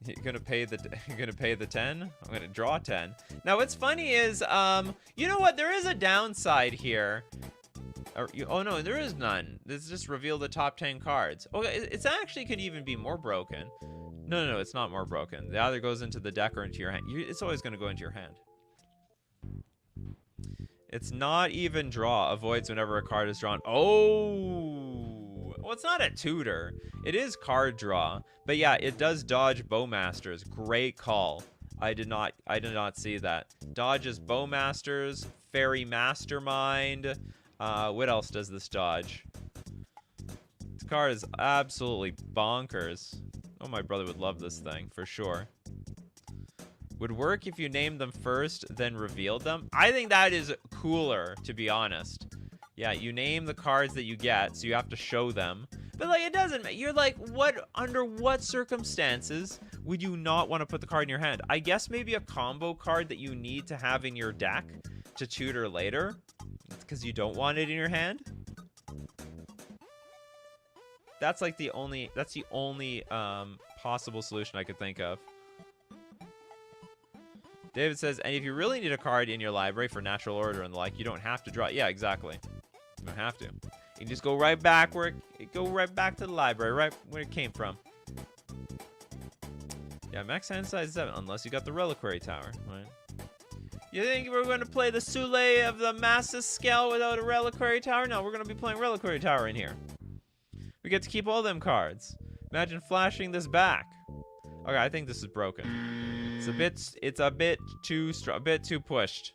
Speaker 1: You're gonna pay the 10? I'm gonna draw 10. Now what's funny is, you know what? There is a downside here. Oh no, there is none. This just reveal the top 10 cards. Okay, it's actually could even be more broken. No, it's not more broken. It either goes into the deck or into your hand. It's always gonna go into your hand. It's not even draw. Avoids whenever a card is drawn. Oh, well, it's not a tutor. It is card draw, but yeah, it does dodge Bowmasters. Great call. I did not see that. Dodges Bowmasters, Fairy Mastermind. What else does this dodge? This card is absolutely bonkers. Oh, my brother would love this thing for sure. Would work if you named them first, then revealed them. I think that is cooler, to be honest. Yeah, you name the cards that you get, so you have to show them. But like, it doesn't. You're like, under what circumstances would you not want to put the card in your hand? I guess maybe a combo card that you need to have in your deck to tutor later, because you don't want it in your hand. That's like the only. That's the only possible solution I could think of. David says, and if you really need a card in your library for natural order and the like, you don't have to draw. Yeah, exactly. You don't have to. You can just go right back to the library, right where it came from. Yeah, max hand size 7, unless you got the Reliquary Tower, right? You think we're going to play the Soleil of the Masses Scale without a Reliquary Tower? No, we're going to be playing Reliquary Tower in here. We get to keep all them cards. Imagine flashing this back. Okay, I think this is broken. It's a bit too pushed.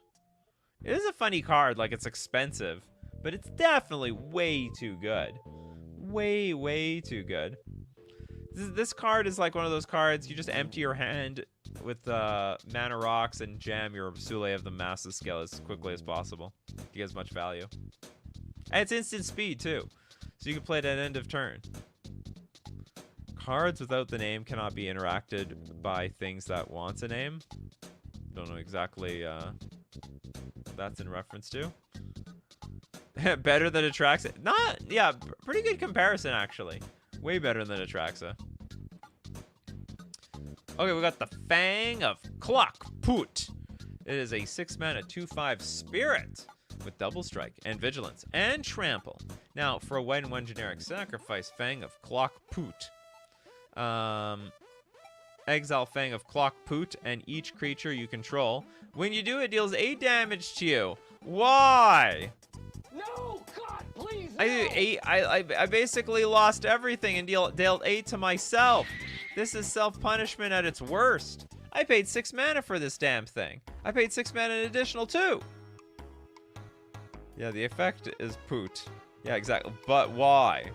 Speaker 1: It is a funny card, like it's expensive, but it's definitely way too good. Way too good. This card is like one of those cards you just empty your hand with mana rocks and jam your Soleil of the Masses Scale as quickly as possible. You get as much value. And it's instant speed, too. So you can play it at end of turn. Cards without the name cannot be interacted by things that wants a name. Don't know exactly what that's in reference to. Better than Atraxa. Not, yeah, pretty good comparison, actually. Way better than Atraxa. Okay, we got the Fang of Clockput. It is a 6-mana 2/5 spirit with double strike and vigilance and trample. Now, for a 1/1 generic sacrifice, Fang of Clockput. Exile Fang of Clockput and each creature you control. When you do, it deals 8 damage to you. Why?
Speaker 2: No, God, please, no.
Speaker 1: I do 8. I basically lost everything and dealt 8 to myself. This is self-punishment at its worst. I paid 6 mana for this damn thing. I paid 6 mana an additional 2. Yeah, the effect is poot. Yeah, exactly. But why?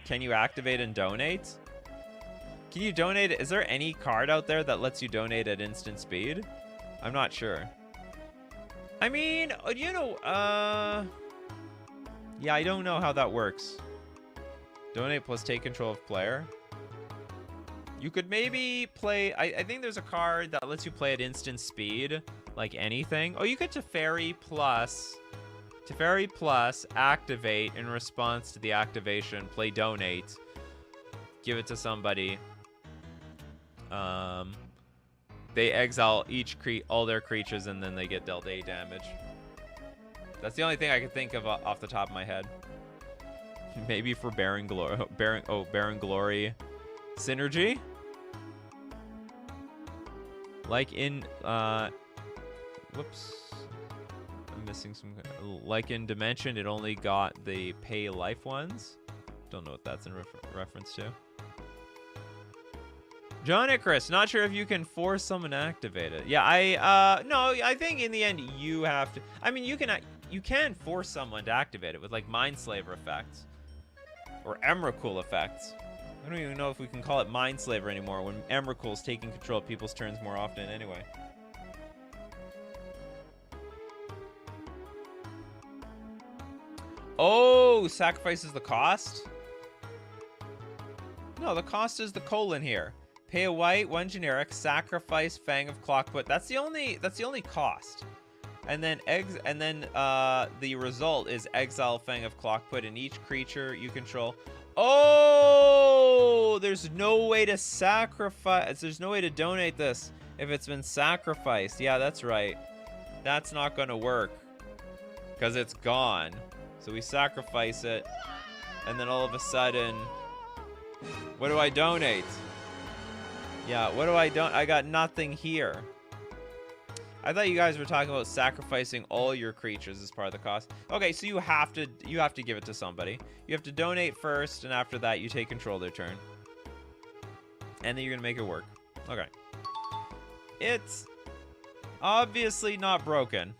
Speaker 1: Can you activate and donate? Can you donate? Is there any card out there that lets you donate at instant speed? I'm not sure. I mean, you know, yeah, I don't know how that works. Donate plus take control of player. You could maybe play, I think there's a card that lets you play at instant speed, like anything. Oh, you could Teferi plus, activate in response to the activation, play donate, give it to somebody. They exile all their creatures and then they get dealt 8 damage. That's the only thing I could think of off the top of my head. Maybe for Baron Glory synergy. Like in whoops. I'm missing some. Like in Dimension, it only got the pay life ones. Don't know what that's in reference to. John Icarus, not sure if you can force someone to activate it. Yeah, no, I think in the end you have to. I mean, you can force someone to activate it with like Mindslaver effects or Emrakul effects. I don't even know if we can call it Mindslaver anymore when Emrakul's taking control of people's turns more often anyway. Oh, sacrifices the cost? No, the cost is the colon here. Pay a white, 1 generic, sacrifice Fang of Clockput. That's the only cost. And then the result is exile Fang of Clockput and each creature you control. Oh, there's no way to sacrifice. There's no way to donate this if it's been sacrificed. Yeah, that's right. That's not gonna work because it's gone. So we sacrifice it, and then all of a sudden, what do I donate? Yeah, what do I don't? I got nothing here. I thought you guys were talking about sacrificing all your creatures as part of the cost. Okay, so you have to give it to somebody. You have to donate first, and after that, you take control of their turn. And then you're gonna make it work. Okay. It's obviously not broken.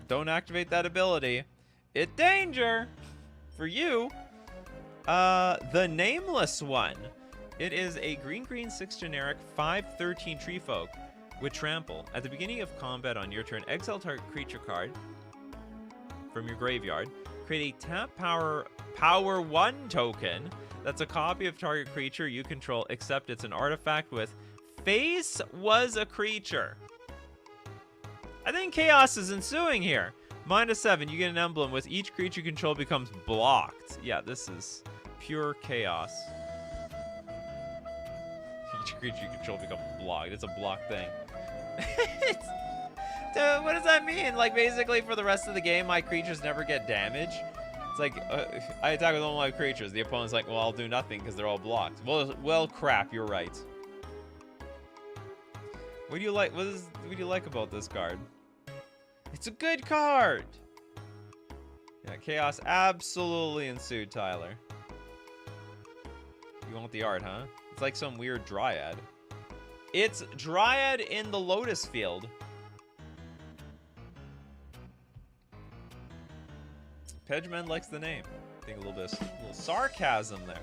Speaker 1: Don't activate that ability. It danger for you. The Nameless One. It is a green 6 generic 5/13 tree folk with trample. At the beginning of combat on your turn, exile target creature card from your graveyard. Create a tap power 1 token that's a copy of target creature you control, except it's an artifact with face was a creature. I think chaos is ensuing here. -7, you get an emblem with each creature you control becomes blocked. Yeah, this is pure chaos. Each creature you control becomes blocked. It's a block thing. Dude, what does that mean? Like, basically, for the rest of the game, my creatures never get damage? It's like, I attack with all my creatures. The opponent's like, well, I'll do nothing because they're all blocked. Well, crap, you're right. What do you like? What do you like about this card? It's a good card. Yeah, chaos absolutely ensued, Tyler. You want the art, huh? It's like some weird dryad. It's Dryad in the Lotus Field. Pedgeman likes the name. I think a little sarcasm there.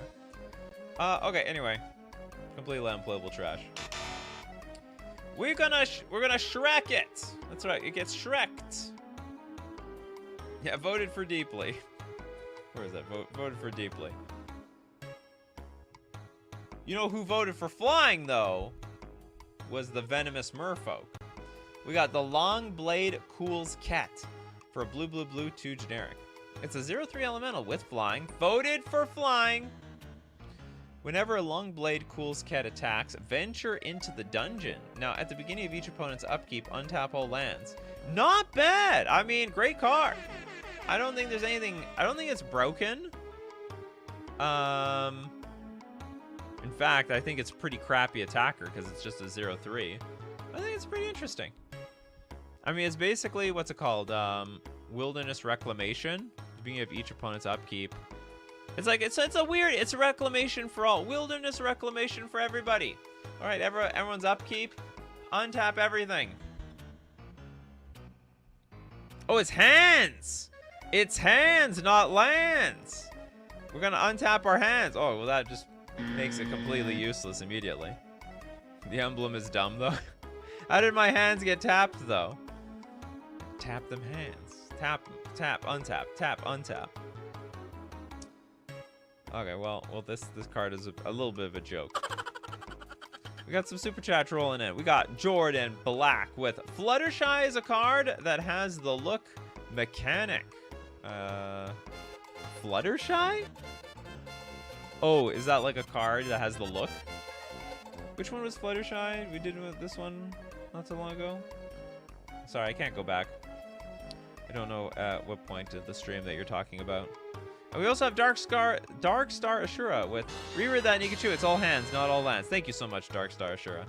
Speaker 1: Okay, anyway. Completely unplayable trash. We're gonna Shrek it. That's right. It gets Shreked. Yeah, voted for deeply. Where is that? Voted for deeply. You know who voted for flying though? Was the venomous merfolk. We got the long blade cools cat for a blue 2 generic. It's a 0/3 elemental with flying. Voted for flying. Whenever a long blade cools cat attacks, venture into the dungeon. Now, at the beginning of each opponent's upkeep, untap all lands. Not bad. I mean, great card. I don't think there's anything. I don't think it's broken. In fact, I think it's a pretty crappy attacker because it's just a 0/3. I think it's pretty interesting. I mean, it's basically, what's it called? Wilderness Reclamation. At the beginning of each opponent's upkeep. It's like, it's a weird, it's a reclamation for all. Wilderness Reclamation for everybody. All right, everyone's upkeep. Untap everything. Oh, it's hands. It's hands, not lands. We're going to untap our hands. Oh, well, that just makes it completely useless immediately. The emblem is dumb, though. How did my hands get tapped, though? Tap them hands. Tap, tap, untap, tap, untap. Okay, well, this card is a little bit of a joke. We got some super chats rolling in. We got Jordan Black with Fluttershy is a card that has the look mechanic. Fluttershy? Oh, is that like a card that has the look? Which one was Fluttershy? We did this one not so long ago. Sorry, I can't go back. I don't know at what point of the stream that you're talking about. And we also have Dark Star Ashura with reread that Nikachu. It's all hands, not all lands. Thank you so much, Dark Star Ashura.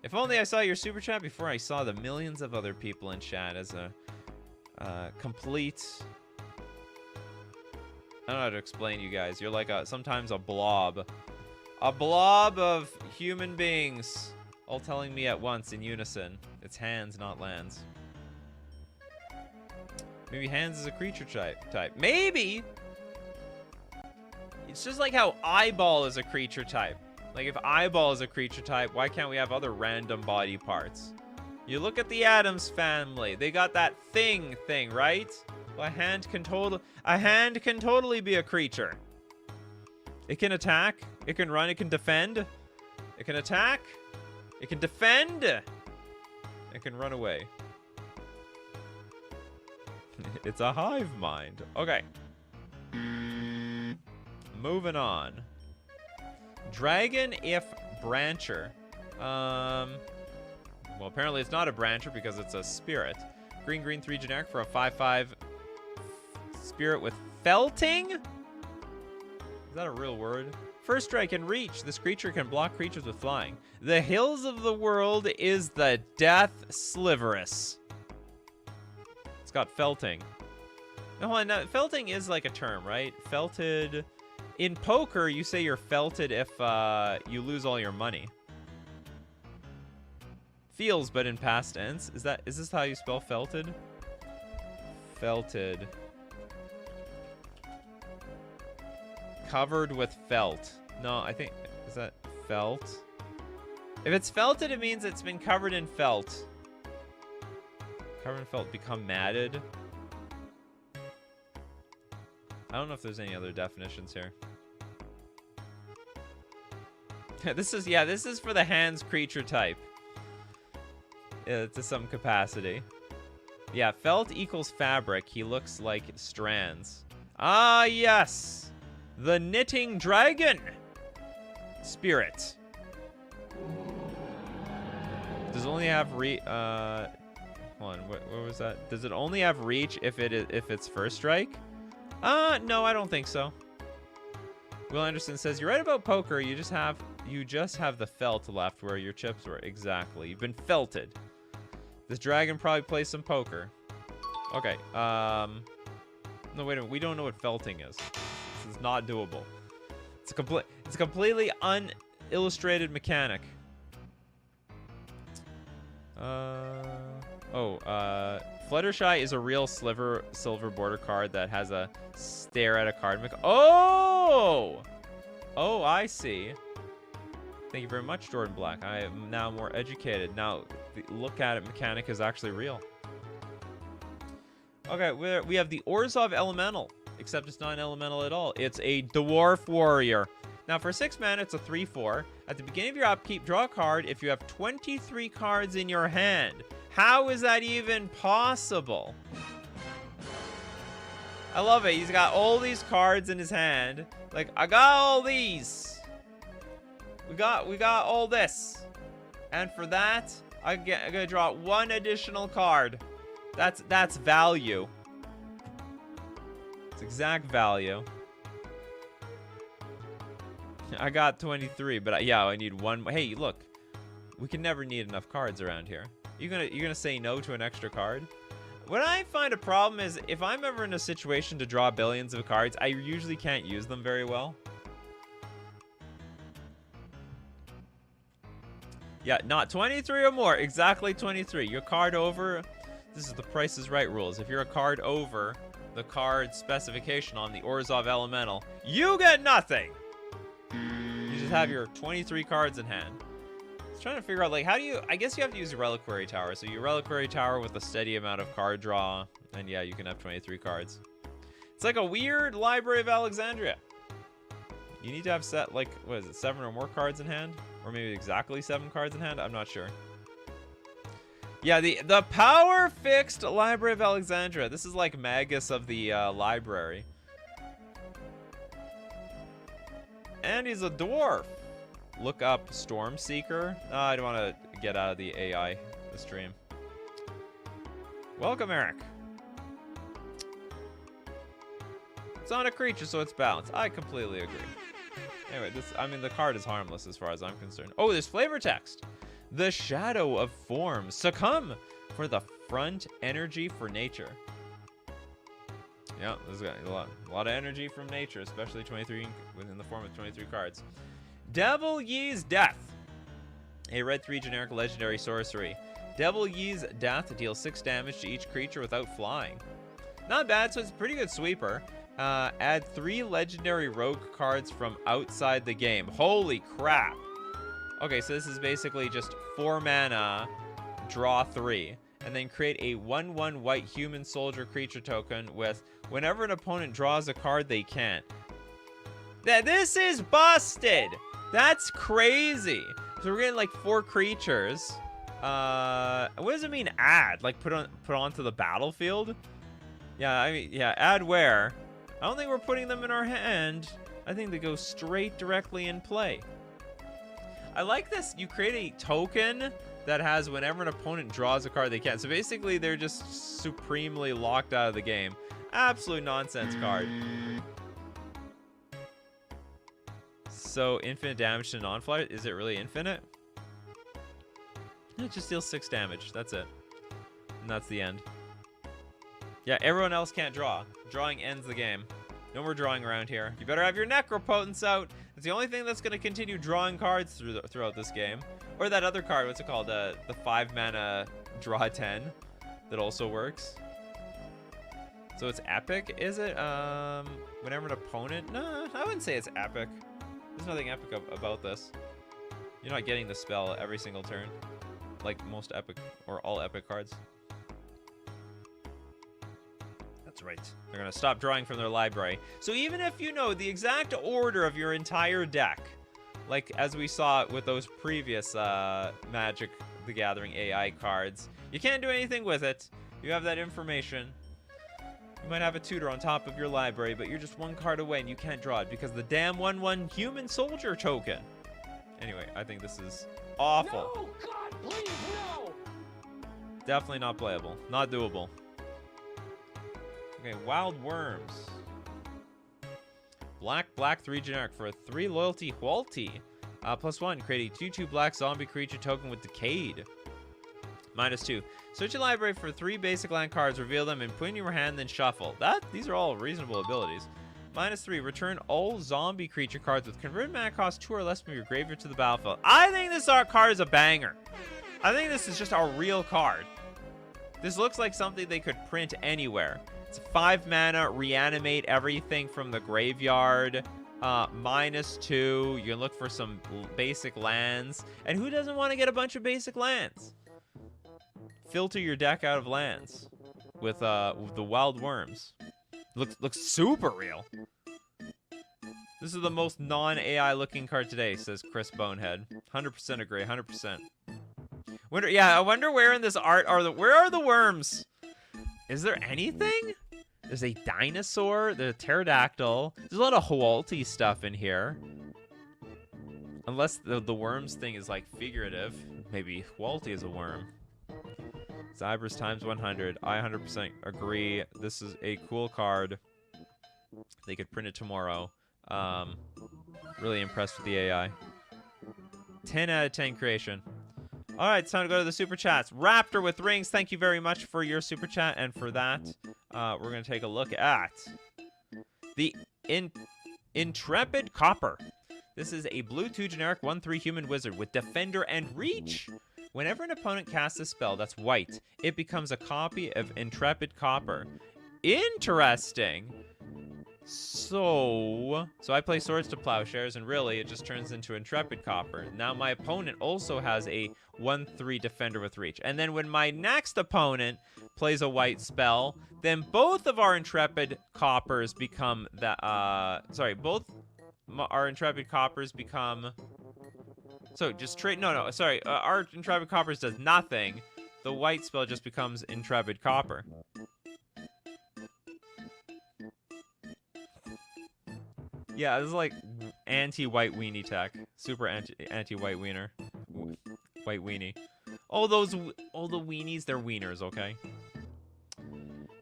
Speaker 1: If only I saw your super chat before I saw the millions of other people in chat as a complete. I don't know how to explain you guys. You're like sometimes a blob of human beings, all telling me at once in unison. It's hands, not lands. Maybe hands is a creature type. Maybe. It's just like how eyeball is a creature type. Like if eyeball is a creature type, why can't we have other random body parts? You look at the Addams family. They got that thing, right? Well, a hand can totally be a creature. It can attack. It can run. It can defend. It can attack. It can defend. It can run away. It's a hive mind. Okay. Moving on. Dragon if brancher. Well, apparently it's not a brancher because it's a spirit. Green 3 generic for a 5/5 spirit with felting? Is that a real word? First strike and reach. This creature can block creatures with flying. The hills of the world is the death sliverous. It's got felting. No, hold on, now, felting is like a term, right? Felted. In poker, you say you're felted if you lose all your money. Feels, but in past tense. Is this how you spell felted? Felted. Covered with felt. No, I think, is that felt? If it's felted, it means it's been covered in felt. Covered in felt, become matted. I don't know if there's any other definitions here. This is for the hands creature type. To some capacity. Yeah, felt equals fabric. He looks like strands. Ah, yes. The knitting dragon. Spirit. Does it only have hold on, what was that? Does it only have reach if it's first strike? No, I don't think so. Will Anderson says, you're right about poker. You just have the felt left where your chips were. Exactly. You've been felted. This dragon probably plays some poker. Okay. No, wait a minute. We don't know what felting is. This is not doable. It's a completely unillustrated mechanic. Fluttershy is a real silver border card that has a stare at a card. Oh, I see. Thank you very much, Jordan Black. I am now more educated. Now, the look at it mechanic is actually real. Okay, we have the Orzhov Elemental, except it's not an elemental at all. It's a Dwarf Warrior. Now, for 6 mana, it's a 3/4. At the beginning of your upkeep, draw a card if you have 23 cards in your hand. How is that even possible? I love it. He's got all these cards in his hand. Like, I got all these. We got all this. And for that, I'm gonna draw 1 additional card. That's value. It's exact value. I got 23, but yeah, I need 1. Hey, look. We can never need enough cards around here. You're gonna say no to an extra card? What I find a problem is if I'm ever in a situation to draw billions of cards, I usually can't use them very well. Yeah, not 23 or more. Exactly 23. Your card over. This is the Price is Right rules. If you're a card over the card specification on the Orzhov Elemental, you get nothing. You just have your 23 cards in hand. I was trying to figure out, like, how do you... I guess you have to use your Reliquary Tower. So your Reliquary Tower with a steady amount of card draw. And yeah, you can have 23 cards. It's like a weird Library of Alexandria. You need to have set, like, what is it, 7 or more cards in hand? Or maybe exactly 7 cards in hand? I'm not sure. Yeah, the power fixed Library of Alexandria. This is like Magus of the library. And he's a dwarf. Look up Stormseeker. I don't want to get out of the AI stream. Welcome, Eric. It's not a creature, so it's balanced. I completely agree. Anyway, the card is harmless as far as I'm concerned. Oh, there's flavor text. The shadow of form. Succumb for the front energy for nature. Yeah, this got a lot of energy from nature, especially 23 within the form of 23 cards. Devil Ye's Death. A red 3 generic legendary sorcery. Devil Ye's Death deals 6 damage to each creature without flying. Not bad, so it's a pretty good sweeper. Add 3 legendary rogue cards from outside the game. Holy crap. Okay, so this is basically just 4 mana, draw 3, and then create a 1/1 white human soldier creature token with whenever an opponent draws a card, they can't. This is busted! That's crazy! So we're getting like 4 creatures. What does it mean add? Like put onto the battlefield? Yeah, I mean, yeah, add where? I don't think we're putting them in our hand. I think they go straight directly in play. I like this. You create a token that has whenever an opponent draws a card they can. So basically, they're just supremely locked out of the game. Absolute nonsense card. So infinite damage to non-flyers. Is it really infinite? It just deals 6 damage. That's it. And that's the end. Yeah, everyone else can't draw. Drawing ends the game. No more drawing around here. You better have your Necropotence out. It's the only thing that's going to continue drawing cards throughout this game. Or that other card, what's it called? The 5 mana draw 10 that also works. So it's epic, is it? Whenever an opponent... No, I wouldn't say it's epic. There's nothing epic about this. You're not getting the spell every single turn. Like most epic, or all epic cards. That's right. They're going to stop drawing from their library. So even if you know the exact order of your entire deck, like as we saw with those previous Magic the Gathering AI cards, you can't do anything with it. You have that information. You might have a tutor on top of your library, but you're just 1 card away and you can't draw it because the damn 1/1 human soldier token. Anyway, I think this is awful.
Speaker 2: No, God, please, no!
Speaker 1: Definitely not playable. Not doable. Okay, Wild Worms. Black 3 generic for a 3 loyalty Hualti. +1, create a 2/2 black zombie creature token with Decayed. -2. Search your library for 3 basic land cards, reveal them, and put in your hand, then shuffle. These are all reasonable abilities. -3, return all zombie creature cards with converted mana cost 2 or less from your graveyard to the battlefield. I think this card is a banger. I think this is just a real card. This looks like something they could print anywhere. It's 5 mana, reanimate everything from the graveyard. -2. You can look for some basic lands. And who doesn't want to get a bunch of basic lands? Filter your deck out of lands with the wild worms. Looks super real. This is the most non-AI looking card today, says Chris Bonehead. 100% agree, 100%. I wonder where in this art where are the worms? Is there anything? There's a dinosaur, there's a pterodactyl. There's a lot of Hualti stuff in here. Unless the worms thing is like figurative. Maybe Hualti is a worm. Zybers times 100. I 100% agree. This is a cool card. They could print it tomorrow. Really impressed with the AI. 10 out of 10 creation. All right, it's time to go to the super chats. Raptor with rings, thank you very much for your super chat, and for that, we're gonna take a look at the Intrepid Copper. This is a blue 2 generic 1/3 human wizard with defender and reach. Whenever an opponent casts a spell that's white, it becomes a copy of Intrepid Copper. Interesting. So I play Swords to Plowshares, and really, it just turns into Intrepid Copper. Now my opponent also has a 1/3 defender with reach. And then when my next opponent plays a white spell, then both of our Intrepid Coppers become that, both our Intrepid Coppers become... So just trade, our Intrepid Coppers does nothing. The white spell just becomes Intrepid Copper. Yeah, this is like anti-white weenie tech. Super anti-white wiener. White weenie. All the weenies, they're wieners, okay?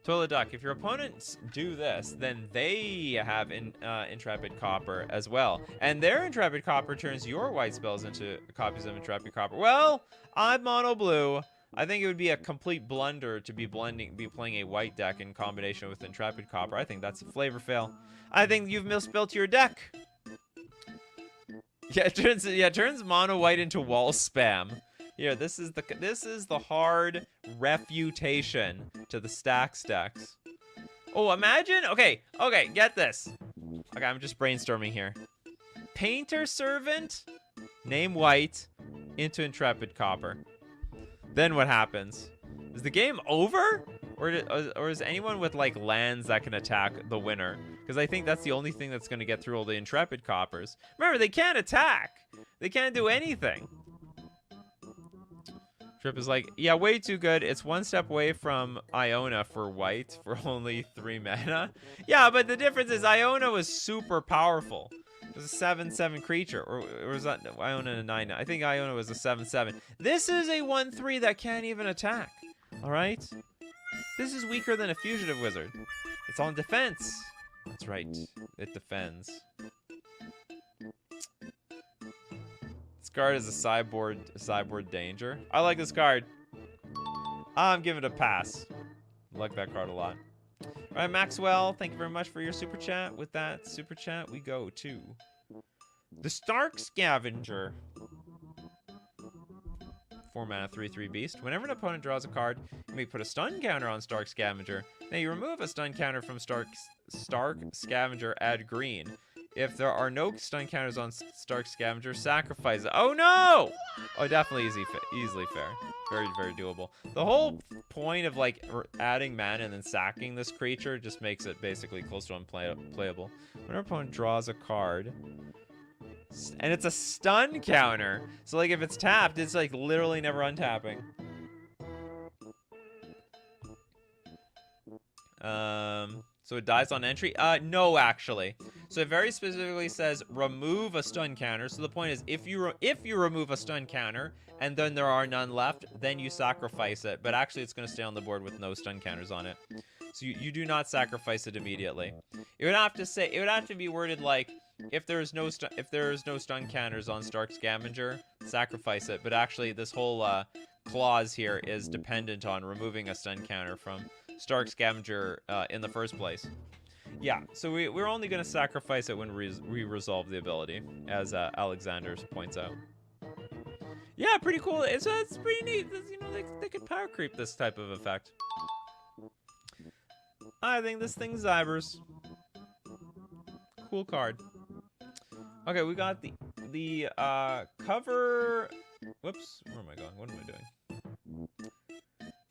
Speaker 1: Toilet Duck, if your opponents do this, then they have Intrepid Copper as well. And their Intrepid Copper turns your white spells into copies of Intrepid Copper. Well, I'm mono blue. I think it would be a complete blunder to be playing a white deck in combination with Intrepid Copper. I think that's a flavor fail. I think you've misbuilt your deck. Yeah, it turns mono white into wall spam. Here, this is the hard refutation to the stacks decks. Oh, imagine. Okay, get this. Okay, I'm just brainstorming here. Painter Servant, name white, into Intrepid Copper. Then what happens? Is the game over? Or is anyone with, like, lands that can attack the winner? Because I think that's the only thing that's going to get through all the Intrepid Coppers. Remember, they can't attack. They can't do anything. Trip is like, yeah, way too good. It's one step away from Iona for white for only 3 mana. Yeah, but the difference is Iona was super powerful. It was a 7/7 creature, or was that Iona a 9? I think Iona was a 7/7. This is a 1/3 that can't even attack. All right, this is weaker than a fugitive wizard. It's on defense. That's right, it defends. This card is a sideboard danger. I like this card. I'm giving it a pass. I like that card a lot. All right, Maxwell, thank you very much for your super chat. With that super chat, we go to the Stark Scavenger. 4 mana, 3/3 beast. Whenever an opponent draws a card, you may put a stun counter on Stark Scavenger. Now you remove a stun counter from Stark Scavenger, add green. If there are no stun counters on Stark Scavenger, sacrifice it. Oh no! Oh, definitely easily fair. Very, very doable. The whole point of like adding mana and then sacking this creature just makes it basically close to unplayable. When our opponent draws a card, and it's a stun counter, so like if it's tapped, it's like literally never untapping. So it dies on entry? No, actually. So it very specifically says remove a stun counter. So the point is, if you remove a stun counter and then there are none left, then you sacrifice it. But actually, it's going to stay on the board with no stun counters on it. So you do not sacrifice it immediately. It would have to be worded like, if there is no stun counters on Stark Scavenger, sacrifice it. But actually, this whole clause here is dependent on removing a stun counter from Stark Scavenger in the first place. Yeah, so we're only going to sacrifice it when we resolve the ability, as Alexander points out. Yeah, pretty cool. It's pretty neat. You know, they could power creep this type of effect. I think this thing's Zybers. Cool card. Okay, we got the cover. Whoops, where am I going? What am I doing?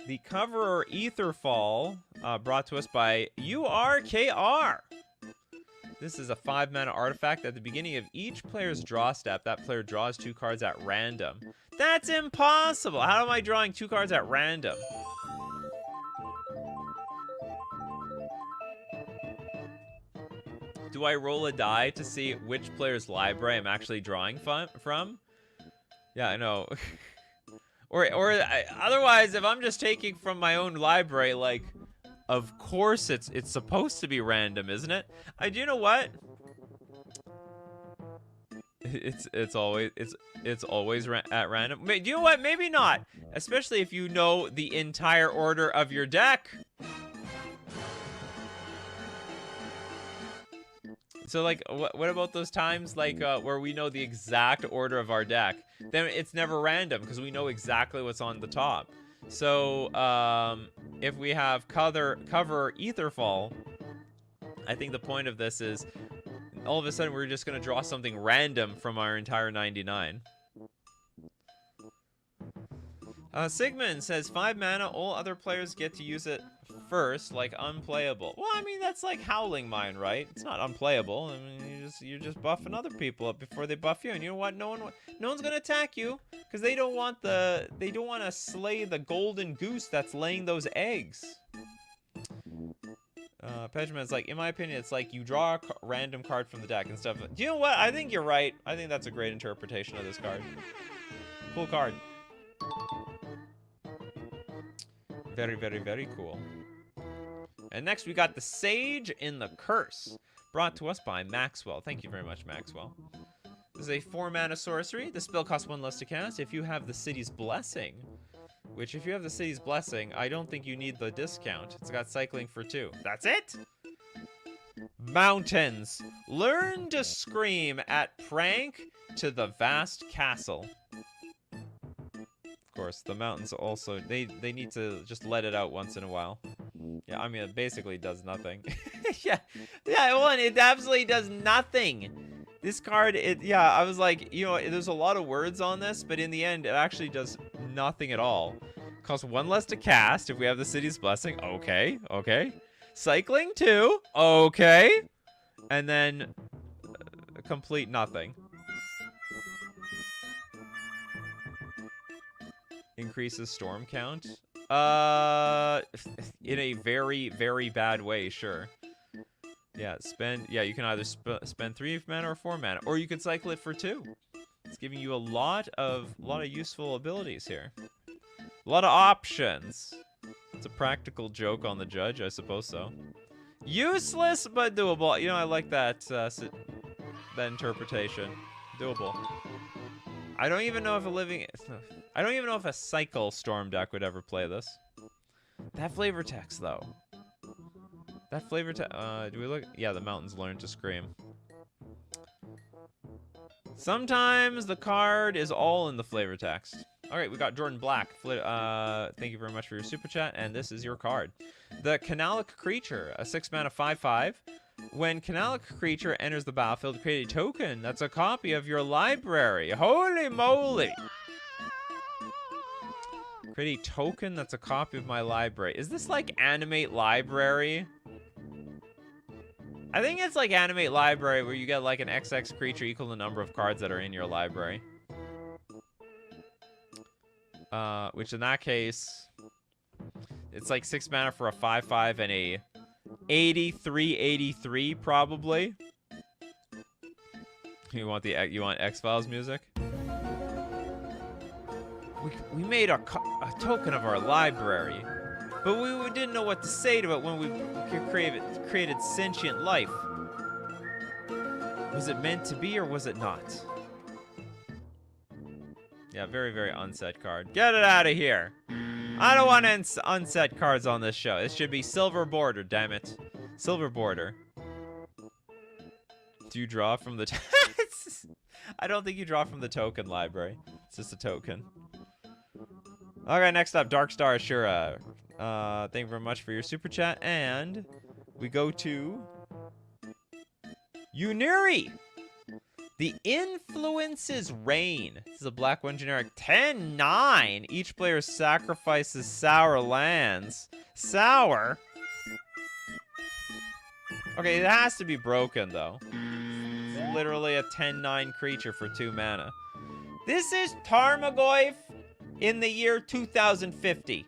Speaker 1: The cover Etherfall, brought to us by URKR. This is a 5-mana artifact. At the beginning of each player's draw step, that player draws 2 cards at random. That's impossible! How am I drawing 2 cards at random? Do I roll a die to see which player's library I'm actually drawing from? Yeah, I know. Otherwise, if I'm just taking from my own library, like, of course it's supposed to be random, isn't it? Do you know what? It's always at random. Do you know what? Maybe not. Especially if you know the entire order of your deck. So, like, what about those times, like, where we know the exact order of our deck? Then it's never random, because we know exactly what's on the top. So, if we have cover Etherfall, I think the point of this is, all of a sudden, we're just going to draw something random from our entire 99. Sigmund says, 5 mana, all other players get to use it first, like unplayable. Well, I mean, that's like Howling Mine, right? It's not unplayable. I mean, you're just buffing other people up before they buff you. And you know what? No one's gonna attack you because they don't want to slay the golden goose that's laying those eggs. Pejman's like, in my opinion, it's like you draw a random card from the deck and stuff. Do you know what? I think you're right. I think that's a great interpretation of this card. Cool card. Very, very, very cool. And next we got the Sage in the Curse, brought to us by Maxwell. Thank you very much, Maxwell. This is a 4-mana sorcery. The spell costs 1 less to cast if you have the City's Blessing. Which, if you have the City's Blessing, I don't think you need the discount. It's got cycling for 2. That's it? Mountains. Learn to scream at prank to the vast castle. Of course, the mountains also, they need to just let it out once in a while. Yeah, I mean, it basically does nothing. yeah, well, it absolutely does nothing. This card, I was like, you know, there's a lot of words on this, but in the end, it actually does nothing at all. Costs 1 less to cast if we have the City's Blessing. Okay. Cycling 2. Okay. And then complete nothing. Increases storm count. In a very, very bad way, sure. Yeah, you can either spend 3 mana or 4 mana, or you can cycle it for 2. It's giving you a lot of useful abilities here. A lot of options. It's a practical joke on the judge, I suppose so. Useless but doable. You know, I like that interpretation. Doable. I don't even know if a cycle storm deck would ever play this. That flavor text, though. That flavor text. Do we look? Yeah, the mountains learn to scream. Sometimes the card is all in the flavor text. All right, we got Jordan Black. Thank you very much for your super chat, and this is your card. The Canalic Creature, a 6-mana 5/5. When Canalic Creature enters the battlefield, create a token that's a copy of your library. Holy moly! Create a token that's a copy of my library. Is this like Animate Library? I think it's like Animate Library where you get like an XX creature equal to the number of cards that are in your library. Which in that case, it's like 6 mana for a 5/5 and a 83 probably. You want X-Files music? We made a token of our library, but we didn't know what to say to it when we created sentient life. Was it meant to be or was it not? Yeah, very, very unset card. Get it out of here. I don't want unset cards on this show. It should be silver border, damn it. Silver border. Do you draw from the... I don't think you draw from the token library. It's just a token. Okay, next up, Dark Star Ashura. Thank you very much for your super chat. And we go to Uniri. The influences reign. This is a black 1 generic. 10-9. Each player sacrifices sour lands. Sour? Okay, it has to be broken, though. It's literally a 10-9 creature for 2 mana. This is Tarmogoyf in the year 2050.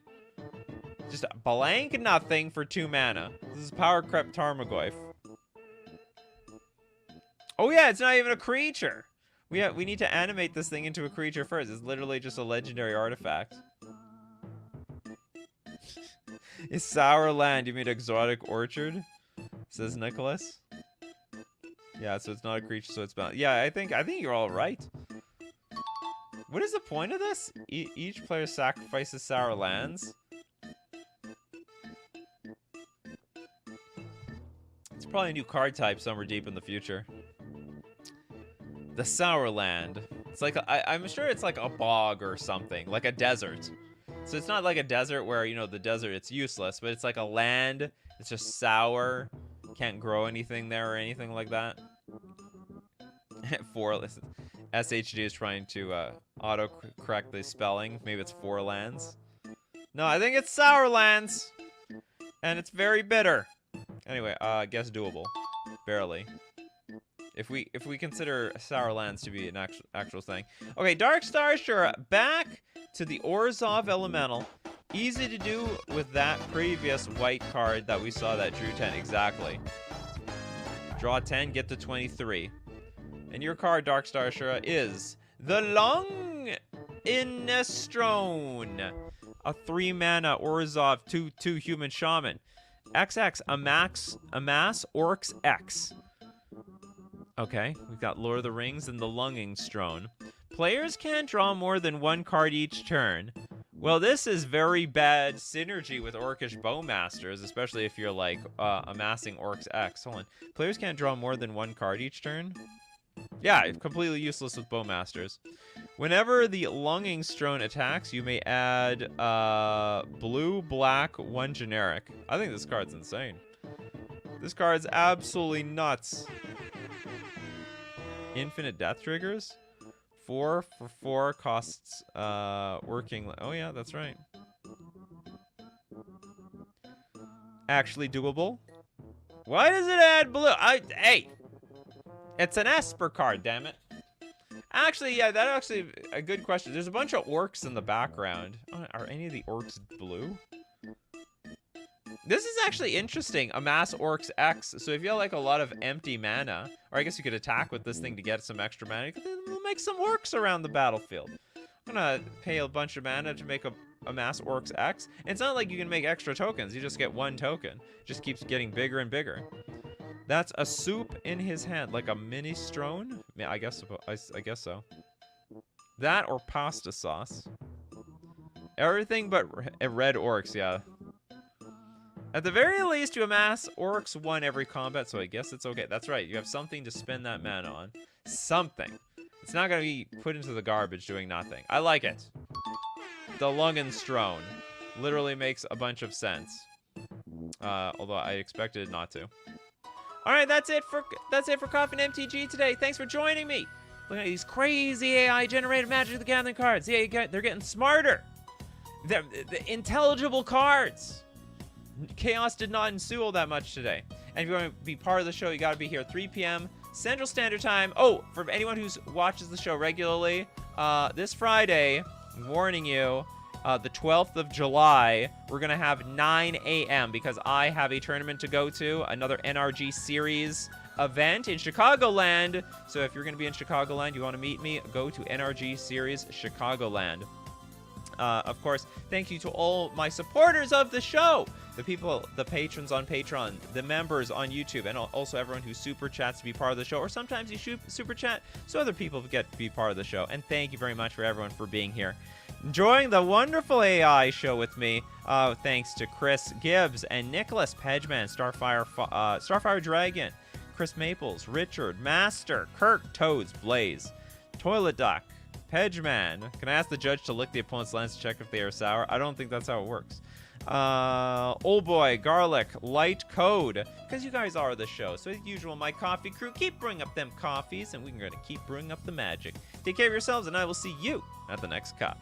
Speaker 1: Just a blank nothing for 2 mana. This is Power Crept Tarmogoyf. Oh yeah, it's not even a creature. We need to animate this thing into a creature first. It's literally just a legendary artifact. Is sour land, you mean exotic orchard? Says Nicholas. Yeah, so it's not a creature, so it's bound. Yeah, I think you're all right. What is the point of this? Each player sacrifices sour lands. It's probably a new card type somewhere deep in the future. The sour land. It's like I'm sure it's like a bog or something, like a desert. So it's not like a desert where, you know, the desert, it's useless, but it's like a land. It's just sour. Can't grow anything there or anything like that. SHG is trying to auto-correct the spelling. Maybe it's 4 lands. No, I think it's sour lands. And it's very bitter. Anyway, I guess doable. Barely. If we consider sour lands to be an actual thing. Okay, Dark Star, sure. Back to the Orzhov Elemental. Easy to do with that previous white card that we saw that drew 10. Exactly. Draw 10, get to 23. And your card, Dark Star Ashura, is the Long Innestrone. A 3-mana Orzhov 2/2 human shaman. XX, amass Orcs X. Okay, we've got Lord of the Rings and the Lunging Strone. Players can't draw more than 1 card each turn. Well, this is very bad synergy with Orcish Bowmasters, especially if you're, like, amassing Orcs X. Hold on. Players can't draw more than 1 card each turn? Yeah, completely useless with Bowmasters. Whenever the Lunging Strone attacks, you may add blue, black, 1 generic. I think this card's insane. This card's absolutely nuts. Infinite death triggers? 4 for 4 costs working. Oh yeah, that's right. Actually doable. Why does it add blue? Hey! It's an Esper card, damn it. Actually, yeah, that's actually a good question. There's a bunch of orcs in the background. Are any of the orcs blue? This is actually interesting. Amass Orcs X. So if you have like a lot of empty mana, or I guess you could attack with this thing to get some extra mana, we'll make some orcs around the battlefield. I'm gonna pay a bunch of mana to make a Amass Orcs X. And it's not like you can make extra tokens. You just get 1 token. It just keeps getting bigger and bigger. That's a soup in his hand, like a mini strone. Yeah, I guess so. That or pasta sauce. Everything but red orcs, yeah. At the very least, you amass orcs 1 every combat, so I guess it's okay. That's right, you have something to spend that mana on. Something. It's not going to be put into the garbage doing nothing. I like it. The Lungenstrone literally makes a bunch of sense. Although I expected it not to. Alright, that's it for Coffee and MTG today. Thanks for joining me. Look at these crazy AI-generated Magic the Gathering cards. Yeah, they're getting smarter. They're intelligible cards. Chaos did not ensue all that much today. And if you want to be part of the show, you got to be here 3 p.m. Central Standard Time. Oh, for anyone who watches the show regularly, this Friday, I'm warning you, the 12th of July, we're going to have 9 a.m. because I have a tournament to go to, another NRG series event in Chicagoland. So if you're going to be in Chicagoland, you want to meet me, go to NRG series Chicagoland. Of course, thank you to all my supporters of the show. The people, the patrons on Patreon, the members on YouTube, and also everyone who super chats to be part of the show, or sometimes you super chat so other people get to be part of the show. And thank you very much for everyone for being here. Enjoying the wonderful AI show with me. Thanks to Chris Gibbs and Nicholas Pedgeman, Starfire Dragon, Chris Maples, Richard, Master, Kirk, Toads, Blaze, Toilet Duck, Pedgeman. Can I ask the judge to lick the opponent's lands to check if they are sour? I don't think that's how it works. Oh boy, garlic, light code, because you guys are the show. So as usual, my coffee crew, keep brewing up them coffees, and we're going to keep brewing up the magic. Take care of yourselves, and I will see you at the next cup.